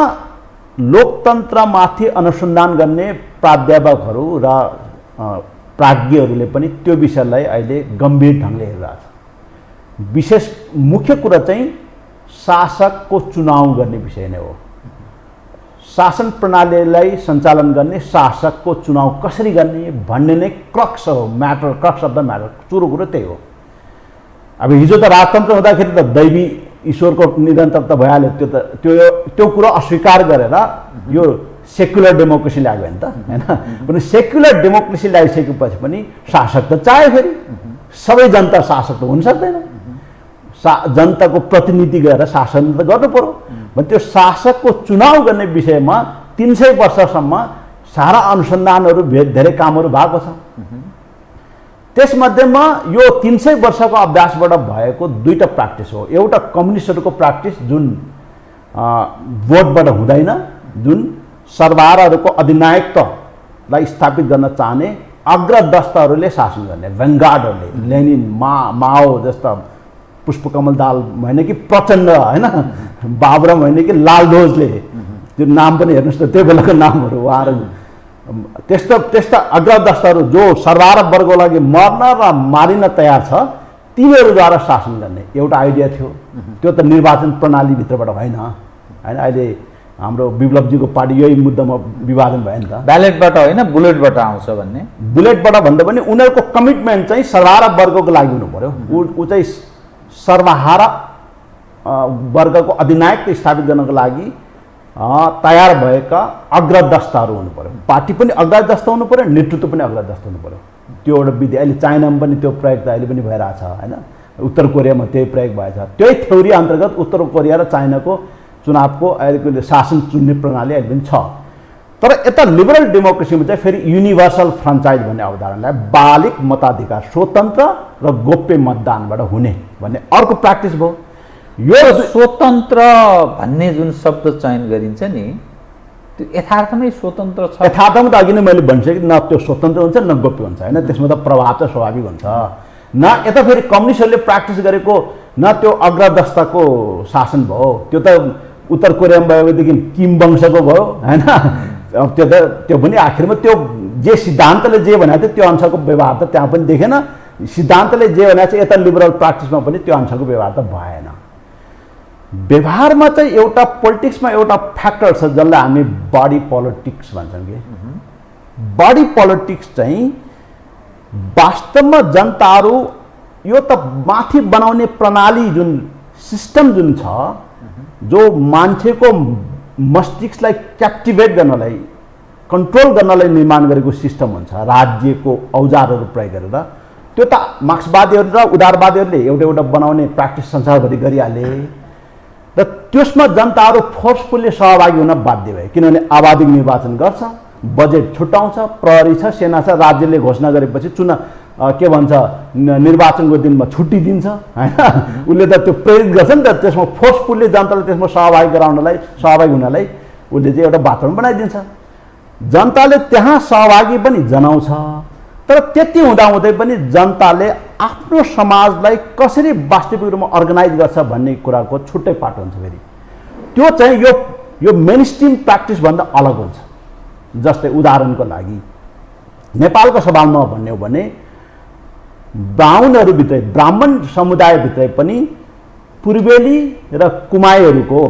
Speaker 6: लोकतन्त्रमाथि अनुसन्धान गर्ने प्राध्यापकहरू र प्राज्ञहरूले पनि त्यो विषयलाई अहिले गम्भीर ढङ्गले हेरिरहेछ। विशेष मुख्य कुरा चाहिँ शासकको चुनाव गर्ने विषय नै हो। शासन प्रणालीलाई सञ्चालन गर्ने शासकको चुनाव कसरी गर्ने भन्ने नै क्रक्स हो, matter, crux of the matter, सुरु कुरो त्यही हो। अब हिजो त राजतन्त्र हुँदाखेरि त दैवी ईश्वरको निरन्तरता भइहाल्यो, त्यो कुरो अस्वीकार गरेर यो सेक्युलर डेमोक्रेसी ल्यायो भने त होइन। पनि सेक्युलर डेमोक्रेसी ल्याइसकेपछि पनि शासक त चाह्यो, फेरि सबै जनता शासक त हुन सक्दैन। जनताको प्रतिनिधि गरेर शासन त गर्नु पर्यो भने त्यो शासकको चुनाव गर्ने विषयमा 300 वर्षसम्म सारा अनुसन्धानहरू धेरै कामहरू भएको छ। त्यसमध्येमा यो 300 वर्षको अभ्यासबाट भएको दुईटा प्र्याक्टिस हो। एउटा कम्युनिस्टहरूको प्र्याक्टिस जुन भोटबाट हुँदैन, जुन सरदारहरूको अधिनायकत्वलाई स्थापित गर्न चाहने अग्रदस्तहरूले शासन गर्ने, भेङ्गार्डहरूले, लेनिन, माओ जस्ता, पुष्पकमल दाल होइन कि प्रचण्ड होइन, बाबुराम होइन कि लालध्वजले, त्यो नाम पनि हेर्नुहोस् त त्यो बेलाको नामहरू, उहाँहरू त्यस्ता अग्रदस्तहरू जो सरदार वर्गको लागि मर्न र मारिन तयार छ, तिनीहरूद्वारा शासन गर्ने एउटा आइडिया थियो। त्यो त निर्वाचन प्रणालीभित्रबाट होइन होइन। अहिले हाम्रो विप्लवजीको पार्टी यही मुद्दामा विभाजन भयो नि त,
Speaker 5: ब्यालेटबाट होइन बुलेटबाट आउँछ भन्ने।
Speaker 6: बुलेटबाट भन्दा पनि उनीहरूको कमिटमेन्ट चाहिँ सरदार वर्गको लागि हुनु पर्यो। ऊ चाहिँ सर्वहारा वर्गको अधिनायक स्थापित गर्नको लागि तयार भएका अग्रदस्ताहरू हुनु पर्यो। पार्टी पनि अग्रदस्ता हुनु पर्यो, नेतृत्व पनि अग्रदस्ता हुनु पर्यो। त्यो एउटा विधि अहिले चाइनामा पनि त्यो प्रयोग त अहिले पनि भइरहेछ होइन। उत्तर कोरियामा त्यही प्रयोग भएछ। त्यही थ्योरी अन्तर्गत उत्तर कोरिया र चाइनाको चुनावको अहिलेको शासन चुन्ने प्रणाली अहिले पनि छ। तर यता लिबरल डेमोक्रेसीमा चाहिँ फेरि युनिभर्सल फ्रान्चाइज भन्ने अवधारणालाई बालिक मताधिकार, स्वतन्त्र र गोप्य मतदानबाट हुने भन्ने अर्को प्र्याक्टिस भयो। यो
Speaker 5: स्वतन्त्र भन्ने जुन शब्द चयन गरिन्छ नि, त्यो यथार्थमै स्वतन्त्र छ?
Speaker 6: यथार्थमा त अघि नै मैले भनिसकेँ, न त्यो स्वतन्त्र हुन्छ न गोप्य हुन्छ होइन। त्यसमा त प्रभाव त स्वाभाविक हुन्छ। न यता फेरि कम्युनिस्टहरूले प्र्याक्टिस गरेको न त्यो अग्रदस्ताको शासन भयो, त्यो त उत्तर कोरियामा भएदेखि किम वंशको भयो होइन। अब त्यो पनि आखिरमा त्यो जे सिद्धान्तले जे भनेको थियो त्यो अनुसारको व्यवहार त त्यहाँ पनि देखेन। सिद्धान्तले जे भनेको छ यता लिबरल प्र्याक्टिसमा पनि त्यो अनुसारको व्यवहार त भएन। व्यवहारमा चाहिँ एउटा पोलिटिक्समा एउटा फ्याक्टर छ जसलाई हामी बडी पोलिटिक्स भन्छौँ कि बडी पोलिटिक्स चाहिँ वास्तवमा जनताहरू यो त माथि बनाउने प्रणाली जुन सिस्टम जुन छ, जो मान्छेको मस्तिष्कलाई क्याप्टिभेट गर्नलाई, कन्ट्रोल गर्नलाई निर्माण गरेको सिस्टम हुन्छ राज्यको औजारहरू प्रयोग गरेर, त्यो त मार्क्सवादीहरू र उदारवादीहरूले एउटा एउटा बनाउने प्र्याक्टिस संसारभरि गरिहाले र त्यसमा जनताहरू फोर्सफुल्ली सहभागी हुन बाध्य भए। किनभने आबादी निर्वाचन गर्छ, बजेट छुट्याउँछ, प्रहरी छ, सेना छ, राज्यले घोषणा गरेपछि के भन्छ निर्वाचनको दिनमा छुट्टी दिन्छ होइन। उसले त त्यो प्रेरित गर्छ नि त, त्यसमा फोर्सफुल्ली जनतालाई त्यसमा सहभागी हुनलाई उसले चाहिँ एउटा वातावरण बनाइदिन्छ। जनताले त्यहाँ सहभागी पनि जनाउँछ। तर त्यति हुँदाहुँदै पनि जनताले आफ्नो समाजलाई कसरी वास्तविक रूपमा अर्गनाइज गर्छ भन्ने कुराको छुट्टै पाटो हुन्छ। फेरि त्यो चाहिँ यो यो मेन स्ट्रिम प्र्याक्टिसभन्दा अलग हुन्छ। जस्तै उदाहरणको लागि नेपालको सवालमा भन्यो भने बाहुनहरूभित्रै ब्राह्मण समुदायभित्रै पनि पूर्वेली र कुमाईहरूको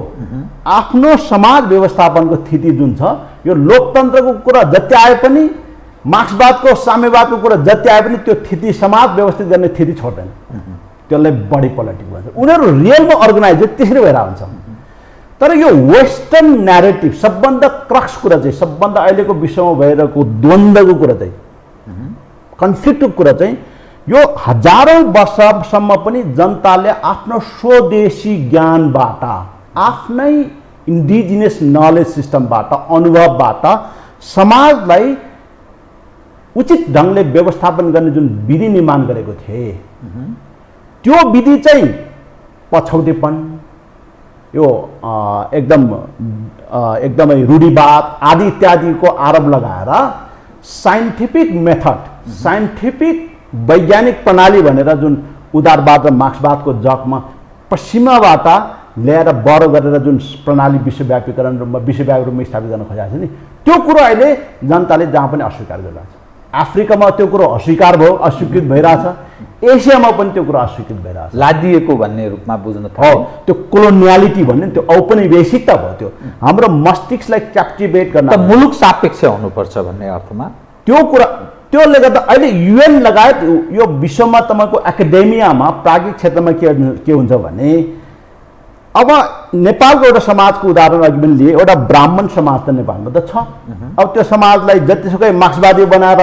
Speaker 6: आफ्नो समाज व्यवस्थापनको स्थिति जुन छ, यो लोकतन्त्रको कुरा जति आए पनि मार्क्सवादको साम्यवादको कुरा जति आए पनि त्यो स्थिति समाज व्यवस्थित गर्ने स्थिति छोड्दैन, त्यसलाई बढी पोलिटिक भन्छ। उनीहरू रियलमा अर्गनाइज त्यसरी भएर हुन्छ। तर यो वेस्टर्न न्यारेटिभ सबभन्दा क्रक्स कुरा चाहिँ, सबभन्दा अहिलेको विश्वमा भइरहेको द्वन्द्वको कुरा चाहिँ, कन्फ्लिक्टको कुरा चाहिँ, यो हजारौं वर्षसम्म पनि जनताले आफ्नो स्वदेशी ज्ञानबाट, आफ्नै इन्डिजिनियस नलेज सिस्टमबाट, अनुभवबाट समाजलाई उचित ढङ्गले व्यवस्थापन गर्ने जुन विधि निर्माण गरेको थिए, त्यो विधि चाहिँ पछौटेपन, यो एकदमै रूढिवाद आदि इत्यादिको आरोप लगाएर साइन्टिफिक मेथड, साइन्टिफिक वैज्ञानिक प्रणाली भनेर जुन उदारवाद र मार्क्सवादको जगमा पश्चिमाबाट ल्याएर बढो गरेर जुन प्रणाली विश्वव्यापीकरण रूपमा विश्वव्यापी रूपमा स्थापित गर्न खोजेको छ नि, त्यो कुरो अहिले जनताले जहाँ पनि अस्वीकार गरिरहेछ। अफ्रिकामा त्यो कुरो अस्वीकार भयो, अस्वीकृत भइरहेछ। एसियामा पनि त्यो कुरो अस्वीकृत भइरहेछ,
Speaker 5: लादिएको भन्ने रूपमा बुझ्न
Speaker 6: हो।
Speaker 5: थाल्यो।
Speaker 6: त्यो कोलोनियालिटी भन्ने त्यो औपनिवेशिकता भयो। त्यो हाम्रो मस्तिष्कलाई क्याप्टिभेट गर्न
Speaker 5: त मुलुक सापेक्ष हुनुपर्छ भन्ने अर्थमा
Speaker 6: त्यो कुरा, त्यसले गर्दा अहिले युएन लगायत यो विश्वमा तपाईँको एकाडेमियामा प्राज्ञिक क्षेत्रमा के हुन्छ भने, अब नेपालको एउटा समाजको उदाहरण अघि पनि लिए, एउटा ब्राह्मण समाज त नेपालमा त छ। अब त्यो समाजलाई जतिसुकै मार्क्सवादी बनाएर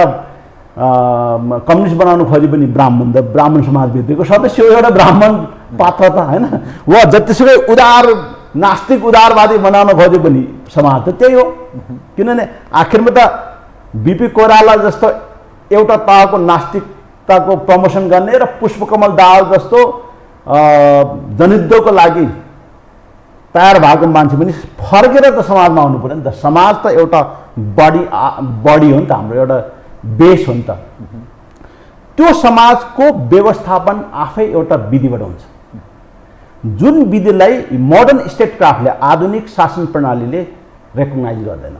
Speaker 6: कम्युनिस्ट बनाउनु खोजे पनि ब्राह्मण समाजभित्रको सदस्य हो एउटा ब्राह्मण पात्र त होइन। वा जतिसुकै नास्तिक उदारवादी बनाउन खोजे पनि समाज त त्यही हो। किनभने आखिरमा त बिपी कोइराला जस्तो एउटा तहको नास्तिकताको प्रमोसन गर्ने र पुष्पकमल दाहाल जस्तो जनयुद्धको लागि तयार भएको मान्छे पनि फर्केर त समाजमा आउनु पर्यो नि त। समाज त एउटा बडी हो नि त, हाम्रो एउटा बेस हो नि त। त्यो समाजको व्यवस्थापन आफै एउटा विधिबाट हुन्छ, जुन विधिलाई मोडर्न स्टेटक्राफ्टले, आधुनिक शासन प्रणालीले रेकग्नाइज गर्दैन,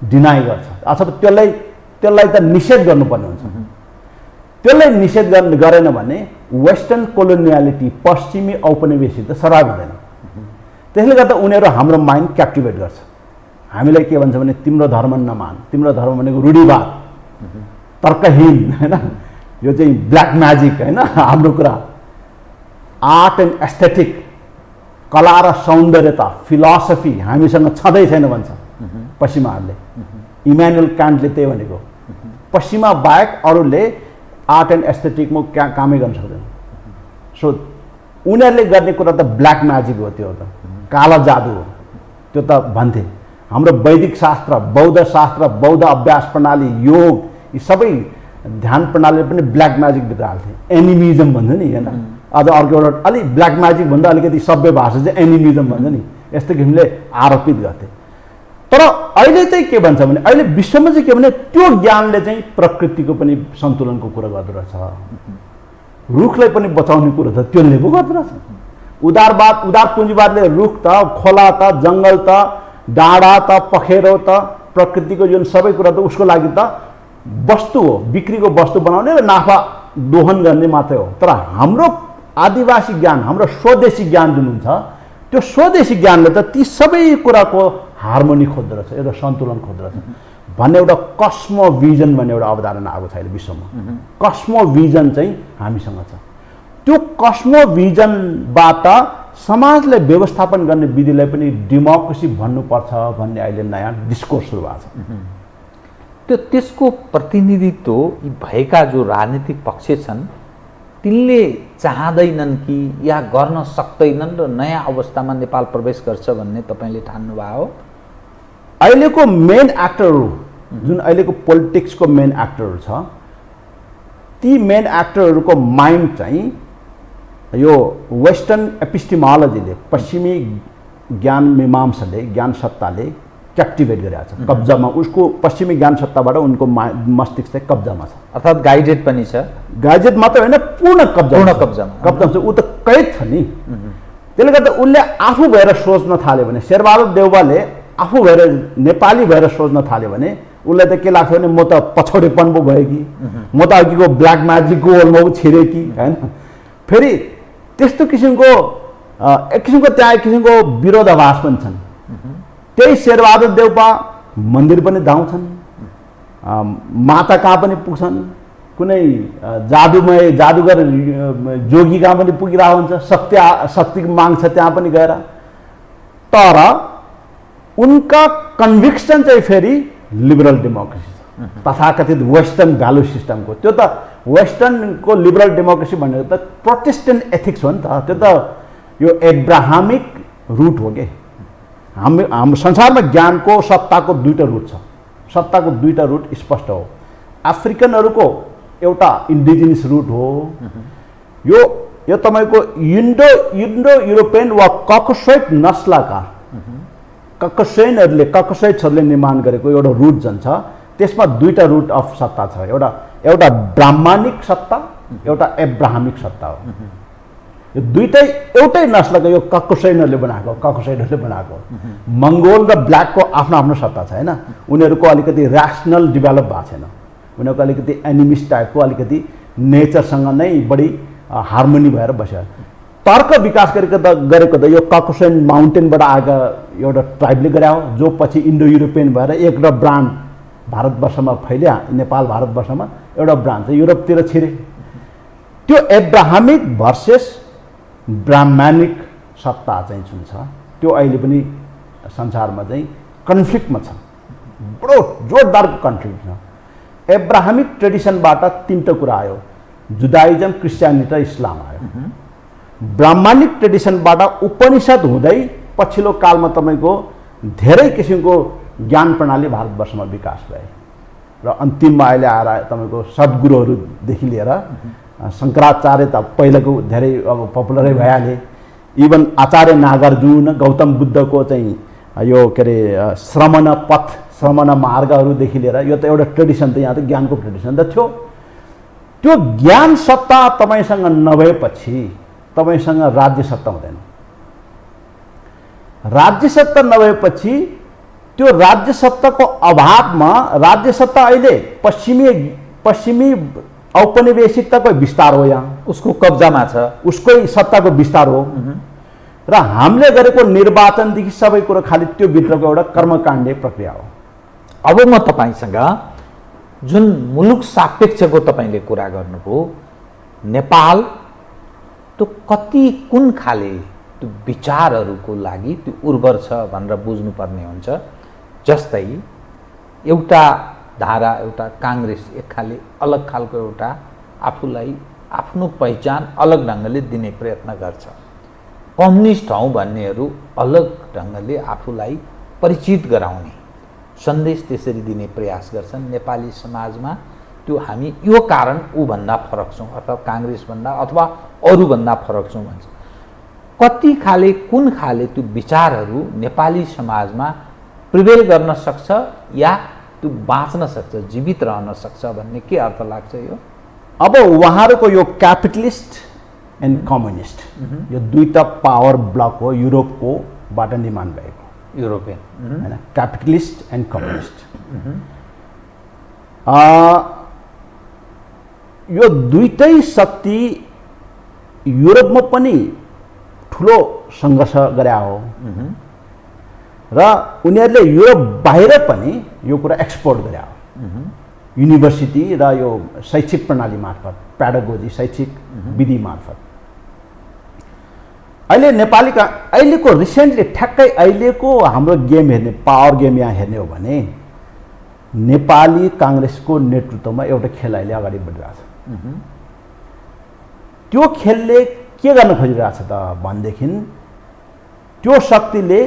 Speaker 6: डिनाइ गर्छ, अथवा त्यसलाई त निषेध गर्नुपर्ने हुन्छ। त्यसलाई निषेध गरेन भने वेस्टर्न कोलोनियालिटी, पश्चिमी औपनिवेशिक त सर्वाइभ हुँदैन। त्यसले गर्दा उनीहरू हाम्रो माइन्ड क्याप्टिभेट गर्छ। हामीलाई के भन्छ भने तिम्रो धर्म नमान, तिम्रो धर्म भनेको रूढिवाद, तर्कहीन होइन, यो चाहिँ ब्ल्याक म्याजिक होइन। हाम्रो कुरा आर्ट एन्ड एस्थेटिक, कला र सौन्दर्यता, फिलोसफी हामीसँग छँदै छैन भन्छ पश्चिमाहरूले। इमानुएल कान्टले त्यही भनेको, पश्चिमा बाहेक अरूले आर्ट एन्ड एस्थेटिकमा कामै गर्न सक्दैन। सो उनीहरूले गर्ने कुरा त ब्ल्याक म्याजिक हो, त्यो त काला जादु हो, त्यो त भन्थे। हाम्रो वैदिक शास्त्र, बौद्ध शास्त्र, बौद्ध अभ्यास प्रणाली, योग, यी सबै ध्यान प्रणालीले पनि ब्ल्याक म्याजिक भित्र हाल्थे। एनिमिजम भन्छ नि होइन। अझ अर्को एउटा अलिक ब्ल्याक म्याजिक भन्दा अलिकति सभ्य भाषा चाहिँ एनिमिजम भन्छ नि, यस्तो किसिमले आरोपित गर्थे। तर अहिले चाहिँ के भन्छ भने, अहिले विश्वमा चाहिँ के भने त्यो ज्ञानले चाहिँ प्रकृतिको पनि सन्तुलनको कुरा गर्दो रहेछ, रुखलाई पनि बचाउने कुरो त त्यसले पो गर्दो रहेछ। उदार पुँजीवादले रुख त, खोला त, जङ्गल त, डाँडा त, पखेरो त, प्रकृतिको जुन सबै कुरा त उसको लागि त वस्तु हो, बिक्रीको वस्तु बनाउने र नाफा दोहन गर्ने मात्रै हो। तर हाम्रो आदिवासी ज्ञान, हाम्रो स्वदेशी ज्ञान जुन हुन्छ, त्यो स्वदेशी ज्ञानले त ती सबै कुराको हार्मोनी खोज्दो रहेछ, एउटा सन्तुलन खोज्दो रहेछ भन्ने एउटा कस्मो भिजन भन्ने एउटा अवधारणा आएको छ अहिले विश्वमा। कस्मो भिजन चाहिँ हामीसँग छ। त्यो कस्मो भिजनबाट समाजलाई व्यवस्थापन गर्ने विधिलाई पनि डेमोक्रेसी भन्नुपर्छ भन्ने अहिले नयाँ डिस्कोर्स सुरु भएको छ।
Speaker 5: त्यसको प्रतिनिधित्व यी भएका जो राजनीतिक पक्ष छन् तिनले चाहँदैनन् कि या गर्न सक्दैनन् र नयाँ अवस्थामा नेपाल प्रवेश गर्छ भन्ने तपाईँले ठान्नुभयो?
Speaker 6: अहिलेको मेन एक्टरहरू जुन अहिलेको पोलिटिक्सको मेन एक्टरहरू छ, ती मेन एक्टरहरूको माइन्ड चाहिँ यो वेस्टर्न एपिस्टिमोलोजीले, पश्चिमी ज्ञान मीमांसाले, ज्ञान सत्ताले क्याप्टिभेट गरेको छ, कब्जामा। उसको पश्चिमी ज्ञान सत्ताबाट उनको मस्तिष्क चाहिँ कब्जामा छ,
Speaker 5: अर्थात् गाइडेड पनि छ।
Speaker 6: गाइडेड मात्र होइन, पूर्ण कब्जा,
Speaker 5: पूर्ण कब्जामा
Speaker 6: छ। ऊ त कैद छ नि। त्यसले गर्दा उसले आफू भएर सोच्न थाल्यो भने, शेरबहादुर देउवाले आफू भएर नेपाली भएर सोच्न थाल्यो भने उसलाई त के लाग्छ भने म त पछौडेपन पो भयो कि, म त अघिको ब्ल्याक म्याजिकको ओलमा पो छिरे कि होइन। फेरि त्यस्तो किसिमको एक किसिमको त्यहाँ एक किसिमको विरोधाभास पनि छन्। त्यही शेरबहादुर देउवा मन्दिर पनि धाउँछन्, माता कहाँ पनि पुग्छन्, कुनै जादुगर जोगी कहाँ पनि पुगिरहेको हुन्छ, शक्ति माग्छ त्यहाँ पनि गएर। तर उनका कन्भिक्सन चाहिँ फेरि लिबरल डेमोक्रेसी छ, तथाकथित वेस्टर्न भ्यालु सिस्टमको। त्यो त वेस्टर्नको लिबरल डेमोक्रेसी भनेको त प्रोटेस्टेन्ट एथिक्स हो नि त, त्यो त यो एब्राहमिक रुट हो कि। हाम्रो संसारमा ज्ञानको सत्ताको दुईटा रुट छ, सत्ताको दुईटा रुट स्पष्ट हो। अफ्रिकनहरूको एउटा इन्डिजिनियस रुट हो, यो तपाईँको इन्डो युरोपियन वा ककसोइड नस्लका ककसोइड्सहरूले निर्माण गरेको एउटा रुट जान्छ। त्यसमा दुईटा रुट अफ सत्ता छ, एउटा ब्राह्मणिक सत्ता, एउटा एब्राहमिक सत्ता हो। यो दुईटै एउटै नस्लको, यो ककसोइडहरूले बनाएको। मङ्गोल र ब्ल्याकको आफ्नो आफ्नो सत्ता छ होइन। उनीहरूको अलिकति ऱ्यासनल डेभलप भएको छैन, उनीहरूको अलिकति एनिमिस्ट टाइपको, अलिकति नेचरसँग नै बढी हार्मोनी भएर बस्यो। तर्क विकास गरेको त यो ककसोइड माउन्टेनबाट आएका एउटा ट्राइबले गरे हो, जो पछि इन्डो युरोपियन भएर एउटा ब्रान्ड भारतवर्षमा फैल्या। नेपाल भारतवर्षमा एउटा ब्रान्ड चाहिँ युरोपतिर छिरे। त्यो एब्राहमिक भर्सेस ब्राह्मणिक सत्ता चाहिँ जुन छ त्यो अहिले पनि संसारमा चाहिँ कन्फ्लिक्टमा छ, बडो जोरदारको कन्फ्लिक्ट छ। एब्राहमिक ट्रेडिसनबाट तीनटा कुरा आयो, जुदाइजम, क्रिस्चियनिटी र इस्लाम आयो। ब्राह्मणिक ट्रेडिसनबाट उपनिषद हुँदै पछिल्लो कालमा तपाईँको धेरै किसिमको ज्ञान प्रणाली भारतवर्षमा विकास भए र अन्तिममा अहिले आएर तपाईँको सद्गुरुहरूदेखि लिएर शङ्कराचार्य त पहिलाको धेरै अब पपुलरै भइहाले। इभन आचार्य नागार्जुन, गौतम बुद्धको चाहिँ यो के अरे श्रमण पथ, श्रमण मार्गहरूदेखि लिएर यो त एउटा ट्रेडिसन त यहाँ त ज्ञानको ट्रेडिसन त थियो। त्यो ज्ञान सत्ता तपाईँसँग नभएपछि तपाईँसँग राज्य सत्ता हुँदैन। राज्य सत्ता नभएपछि त्यो राज्य सत्ताको अभावमा राज्य सत्ता अहिले पश्चिमी औपनिवेशिकताको विस्तार हो, यहाँ
Speaker 5: उसको कब्जामा छ,
Speaker 6: उसकै सत्ताको विस्तार हो। र हामीले गरेको निर्वाचनदेखि सबै कुरो खालि त्यो भित्रको एउटा कर्मकाण्डीय प्रक्रिया हो।
Speaker 5: अब म तपाईँसँग जुन मुलुक सापेक्षको तपाईँले कुरा गर्नुभयो, नेपाल त्यो कति कुन खाले त्यो विचारहरूको लागि त्यो उर्वर छ भनेर बुझ्नुपर्ने हुन्छ। जस्तै एउटा धारा, एउटा काङ्ग्रेस एक खाले अलग खालको एउटा आफूलाई आफ्नो पहिचान अलग ढङ्गले दिने प्रयत्न गर्छ। कम्युनिस्ट हौँ भन्नेहरू अलग ढङ्गले आफूलाई परिचित गराउने सन्देश त्यसरी दिने प्रयास गर्छन्। नेपाली समाजमा त्यो हामी यो कारण ऊभन्दा फरक छौँ अथवा काङ्ग्रेसभन्दा अथवा अरूभन्दा फरक छौँ भन्छ। कति खाले कुन खाले त्यो विचारहरू नेपाली समाजमा प्रिभेल गर्न सक्छ या त्यो बाँच्न सक्छ, जीवित रहन सक्छ भन्ने के अर्थ लाग्छ यो?
Speaker 6: अब उहाँहरूको यो क्यापिटलिस्ट एन्ड कम्युनिस्ट यो दुईटा पावर ब्लक हो, युरोपकोबाट निर्माण भएको,
Speaker 5: युरोपियन
Speaker 6: होइन, क्यापिटलिस्ट एन्ड कम्युनिस्ट। यो दुईटै शक्ति युरोपमा पनि ठुलो सङ्घर्ष गरे हो र उनीहरूले युरोप बाहिर पनि यो कुरा एक्सपोर्ट गरे हो, युनिभर्सिटी र यो शैक्षिक प्रणाली मार्फत, पेडागोजी शैक्षिक विधि मार्फत। अहिले नेपालीका अहिलेको रिसेन्टली ठ्याक्कै अहिलेको हाम्रो गेम हेर्ने, पावर गेम यहाँ हेर्ने हो भने नेपाली काङ्ग्रेसको नेतृत्वमा एउटा खेल अहिले अगाडि बढिरहेछ। त्यो खेलले के गर्न खोजिरहेछ त भनेदेखि त्यो शक्तिले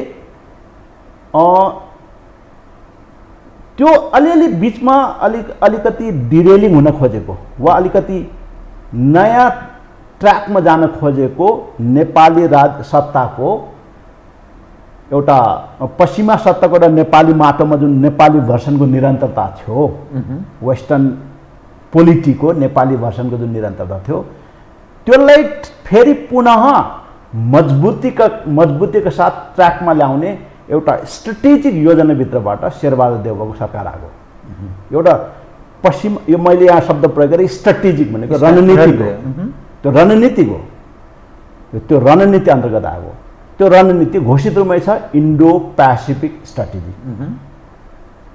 Speaker 6: त्यो अलिअलि बिचमा अलिकति डिरेलिङ हुन खोजेको वा अलिकति नयाँ ट्र्याकमा जान खोजेको नेपाली राज सत्ताको एउटा पश्चिमा सत्ताको एउटा नेपाली माटोमा जुन नेपाली भर्सनको निरन्तरता थियो, वेस्टर्न पोलिटीको नेपाली भर्सनको जुन निरन्तरता थियो, त्यसलाई फेरि पुनः मजबुतीका साथ ट्र्याकमा ल्याउने एउटा स्ट्रेटेजिक योजनाभित्रबाट शेरबहादुर देउवाको सरकार आएको। एउटा पश्चिम, यो मैले यहाँ शब्द प्रयोग गरेँ स्ट्रेटेजिक भनेको रणनीतिक हो, त्यो रणनीतिक हो, त्यो रणनीति अन्तर्गत आएको। त्यो रणनीति घोषित रूपमै छ इन्डो पेसिफिक स्ट्राटेजी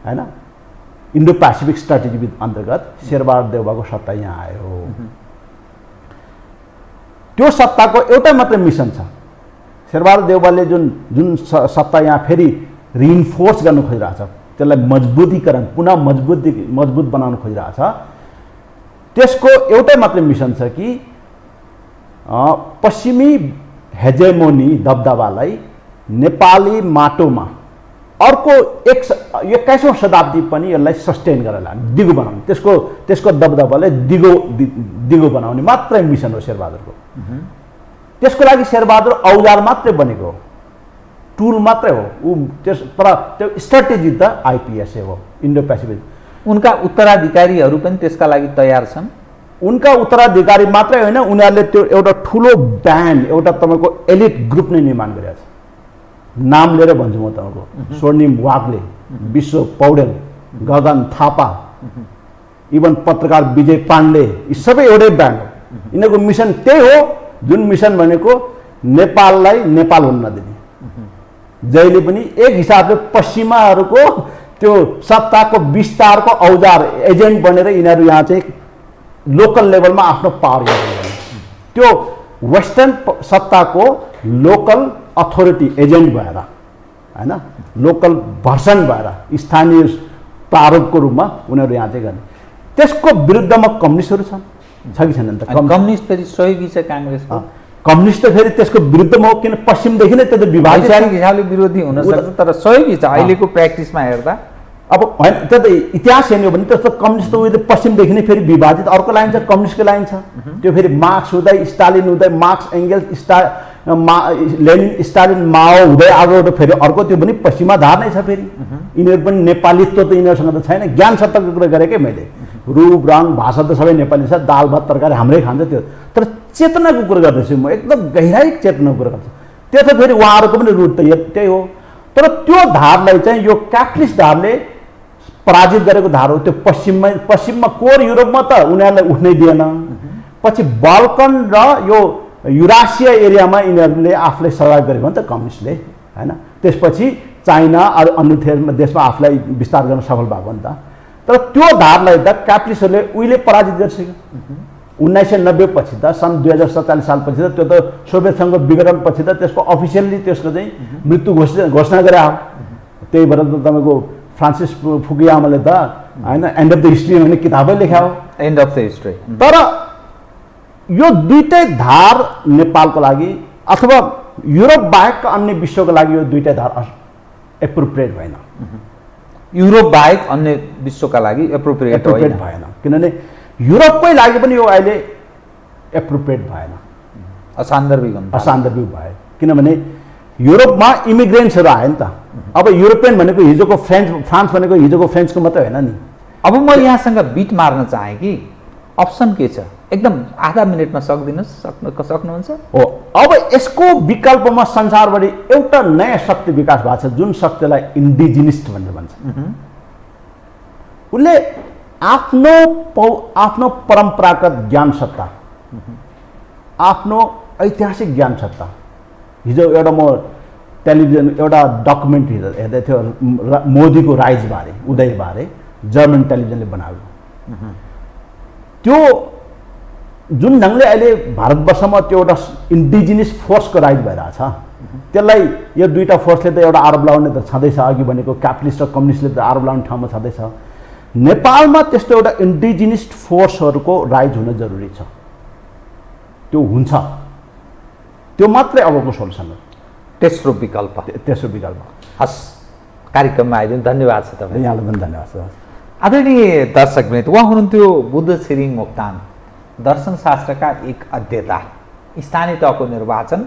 Speaker 6: हैन। इन्डो पेसिफिक स्ट्राटेजी अन्तर्गत शेरबहादुर देउवाको सत्ता यहाँ आयो। त्यो सत्ताको एउटै मात्रै मिसन छ। शेरबहादुर देउवाले जुन सत्ता यहाँ फेरि रिइन्फोर्स गर्न खोजिरहेछ, त्यसलाई मजबुतीकरण पुनः मजबुत बनाउन खोजिरहेछ, त्यसको एउटै मात्रै मिसन छ कि पश्चिमी हेजेमोनी दबदबालाई नेपाली माटोमा अर्को 21औं शताब्दी पनि यसलाई सस्टेन गरेर लाने, दिगो बनाउने, त्यसको दबदबालाई दिगो बनाउने मात्रै मिसन हो शेरबहादुरको। त्यसको लागि शेरबहादुर औजार मात्रै बनेको हो, टुल मात्रै हो ऊ। तर त्यो स्ट्राटेजी त आइपिएसए हो, इन्डो पेसिफिक।
Speaker 5: उनका उत्तराधिकारीहरू पनि त्यसका लागि तयार छन्।
Speaker 6: उनका उत्तराधिकारी मात्रै होइन, उनीहरूले त्यो एउटा ठुलो ब्यान्ड, एउटा तपाईँको एलिट ग्रुप नै निर्माण गरेको छ। नाम लिएर भन्छु म तपाईँको, स्वर्णिम वाग्ले, विश्व पौडेल, गगन थापा, इभन पत्रकार विजय पाण्डे, यी सबै एउटै ब्यान्ड हो। यिनीहरूको मिसन त्यही हो, जुन मिसन भनेको नेपाललाई नेपाल हुन नदिने। जहिले पनि एक हिसाबले पश्चिमाहरूको त्यो सत्ताको विस्तारको औजार एजेन्ट बनेर यिनीहरू यहाँ चाहिँ लोकल लेभलमा आफ्नो पावर गर्छ। त्यो वेस्टर्न सत्ताको लोकल अथोरिटी एजेन्ट भएर हैन, लोकल भर्सन भएर स्थानीय प्रारूपको रूपमा उनीहरू यहाँ चाहिँ गर्ने। त्यसको विरुद्धमा कम्युनिस्टहरू छन्, छ कि छैनन् त?
Speaker 5: कम्युनिस्ट फेरि सहयोगी छ काङ्ग्रेसको।
Speaker 6: कम्युनिस्ट त फेरि त्यसको विरुद्धमा हो, किन पश्चिमदेखि नै त्यो त विभाजित
Speaker 5: हिसाबले विरोधी हुन सक्छ, तर सहयोगी छ अहिलेको प्र्याक्टिसमा हेर्दा।
Speaker 6: अब होइन, त्यो त इतिहास हेर्ने हो भने त्यस्तो कम्युनिस्ट त उहिले पश्चिमदेखि नै फेरि विभाजित अर्को लाइन छ, कम्युनिस्टको लाइन छ। त्यो फेरि मार्क्स हुँदै स्टालिन हुँदै मार्क्स एङ्गेल्स लेनिन स्टालिन माओ हुँदै आगो फेरि अर्को, त्यो पनि पश्चिमा धार नै छ। फेरि यिनीहरू पनि नेपालीत्व त यिनीहरूसँग त छैन। ज्ञान सत्ताको कुरा गरेकै मैले, रूप रङ भाषा त सबै नेपाली छ, दाल भात तरकारी हाम्रै खान्छ त्यो। तर चेतनाको कुरा गर्दैछु म, एकदम गहिराई चेतनाको कुरा गर्छु। त्यो त फेरि उहाँहरूको पनि रुट त त्यही हो। तर त्यो धारलाई चाहिँ यो क्यापिटलिस्ट धारले पराजित गरेको धार हो। त्यो पश्चिममा कोर युरोपमा त उनीहरूलाई उठ्नै दिएन। पछि बाल्कन र यो युरासिया एरियामा यिनीहरूले आफूलाई सर्भाइभ गरेको नि त कम्युनिस्टले हैन। त्यसपछि चाइना अरू अन्य देशमा आफूलाई विस्तार गर्न सफल भएको नि त। तर त्यो धारलाई त क्यापिटलिस्टहरूले उहिले पराजित गरिसक्यो। 1990 पछि त सन् 2047 सालपछि त त्यो त सोभियत सङ्घको विघटन पछि त त्यसको अफिसियल्ली त्यसको चाहिँ मृत्यु घोषणा गरे हो। त्यही भएर त तपाईँको फ्रान्सिस फुकुयामाले त हैन एन्ड अफ द हिस्ट्री भन्ने किताबै लेख्या हो,
Speaker 5: एन्ड अफ द हिस्ट्री।
Speaker 6: तर यो दुईटै धार नेपालको लागि अथवा युरोप बाहेकका अन्य विश्वको लागि यो दुईटै धार एप्रोप्रिएट भएन।
Speaker 5: युरोप बाहेक अन्य विश्वका लागि एप्रोप्रिएट
Speaker 6: भएन, किनभने युरोपकै लागि पनि यो अहिले एप्रोप्रिएट भएन, असान्दर्भिक भयो। किनभने युरोपमा इमिग्रेन्ट्सहरू आयो नि त। अब युरोपियन भनेको हिजोको फ्रान्स भनेको हिजोको फ्रेन्चको मात्रै होइन नि।
Speaker 5: अब म यहाँसँग बिट मार्न चाहेँ कि अप्सन के छ, एकदम आधा मिनटमा सक्नुहुन्छ?
Speaker 6: हो, अब यसको विकल्पमा संसारभरि एउटा नयाँ शक्ति विकास भएको छ, जुन शक्तिलाई इन्डिजिनिस्ट भनेर भन्छ। उसले आफ्नो परम्परागत ज्ञान सत्ता, आफ्नो ऐतिहासिक ज्ञान सत्ता। हिजो एउटा म टेलिभिजन एउटा डकुमेन्ट्री हेर्दै थियो मोदीको राइजबारे, उदयबारे, जर्मन टेलिभिजनले बनाएको। त्यो जुन ढङ्गले अहिले भारतवर्षमा त्यो एउटा इन्डिजिनियस फोर्सको राइज भइरहेछ, त्यसलाई यो दुईटा फोर्सले त एउटा आरोप लगाउने त छँदैछ। अघि भनेको क्यापिटलिस्ट र कम्युनिस्टले त आरोप लगाउने ठाउँमा छँदैछ। नेपालमा त्यस्तो एउटा इन्डिजिनिस्ट फोर्सहरूको राइज हुन जरुरी छ। त्यो हुन्छ, त्यो मात्रै अबको सोल्युसन हो।
Speaker 5: तेस्रो विकल्प हस्, कार्यक्रममा आइदिनु धन्यवाद छ तपाईँ।
Speaker 6: यहाँलाई पनि धन्यवाद छ।
Speaker 5: आदरणीय दर्शकवृन्द, उहाँ हुनुहुन्थ्यो बुद्ध छिरिङ मोक्तान, दर्शनशास्त्रका एक अध्येता। स्थानीय तहको निर्वाचन,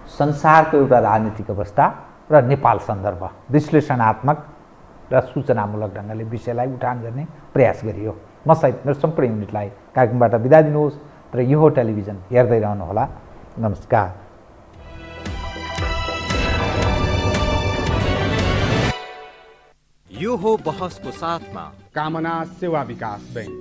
Speaker 5: संसारको एउटा राजनीतिक अवस्था र नेपाल सन्दर्भ विश्लेषणात्मक र सूचनामूलक ढङ्गले विषयलाई उठान गर्ने प्रयास गरियो। म सहित मेरो सम्पूर्ण युनिटलाई कार्यक्रमबाट बिदा दिनुहोस् र यो टेलिभिजन हेर्दै रहनुहोला। नमस्कार।
Speaker 7: यो हो बहसको साथमा
Speaker 1: कामना सेवा विकास बैंक,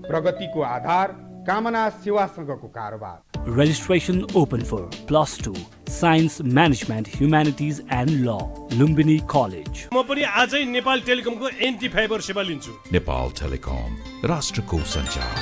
Speaker 1: प्रगतिको आधार कामना सेवासँगको कारोबार।
Speaker 2: Registration open for +2 Science Management Humanities and Law, Lumbini College.
Speaker 3: म पनि आजै नेपाल टेलिकमको एन्टी फाइबर सेवा लिन्छु।
Speaker 4: नेपाल टेलिकम, राष्ट्रको सञ्चार।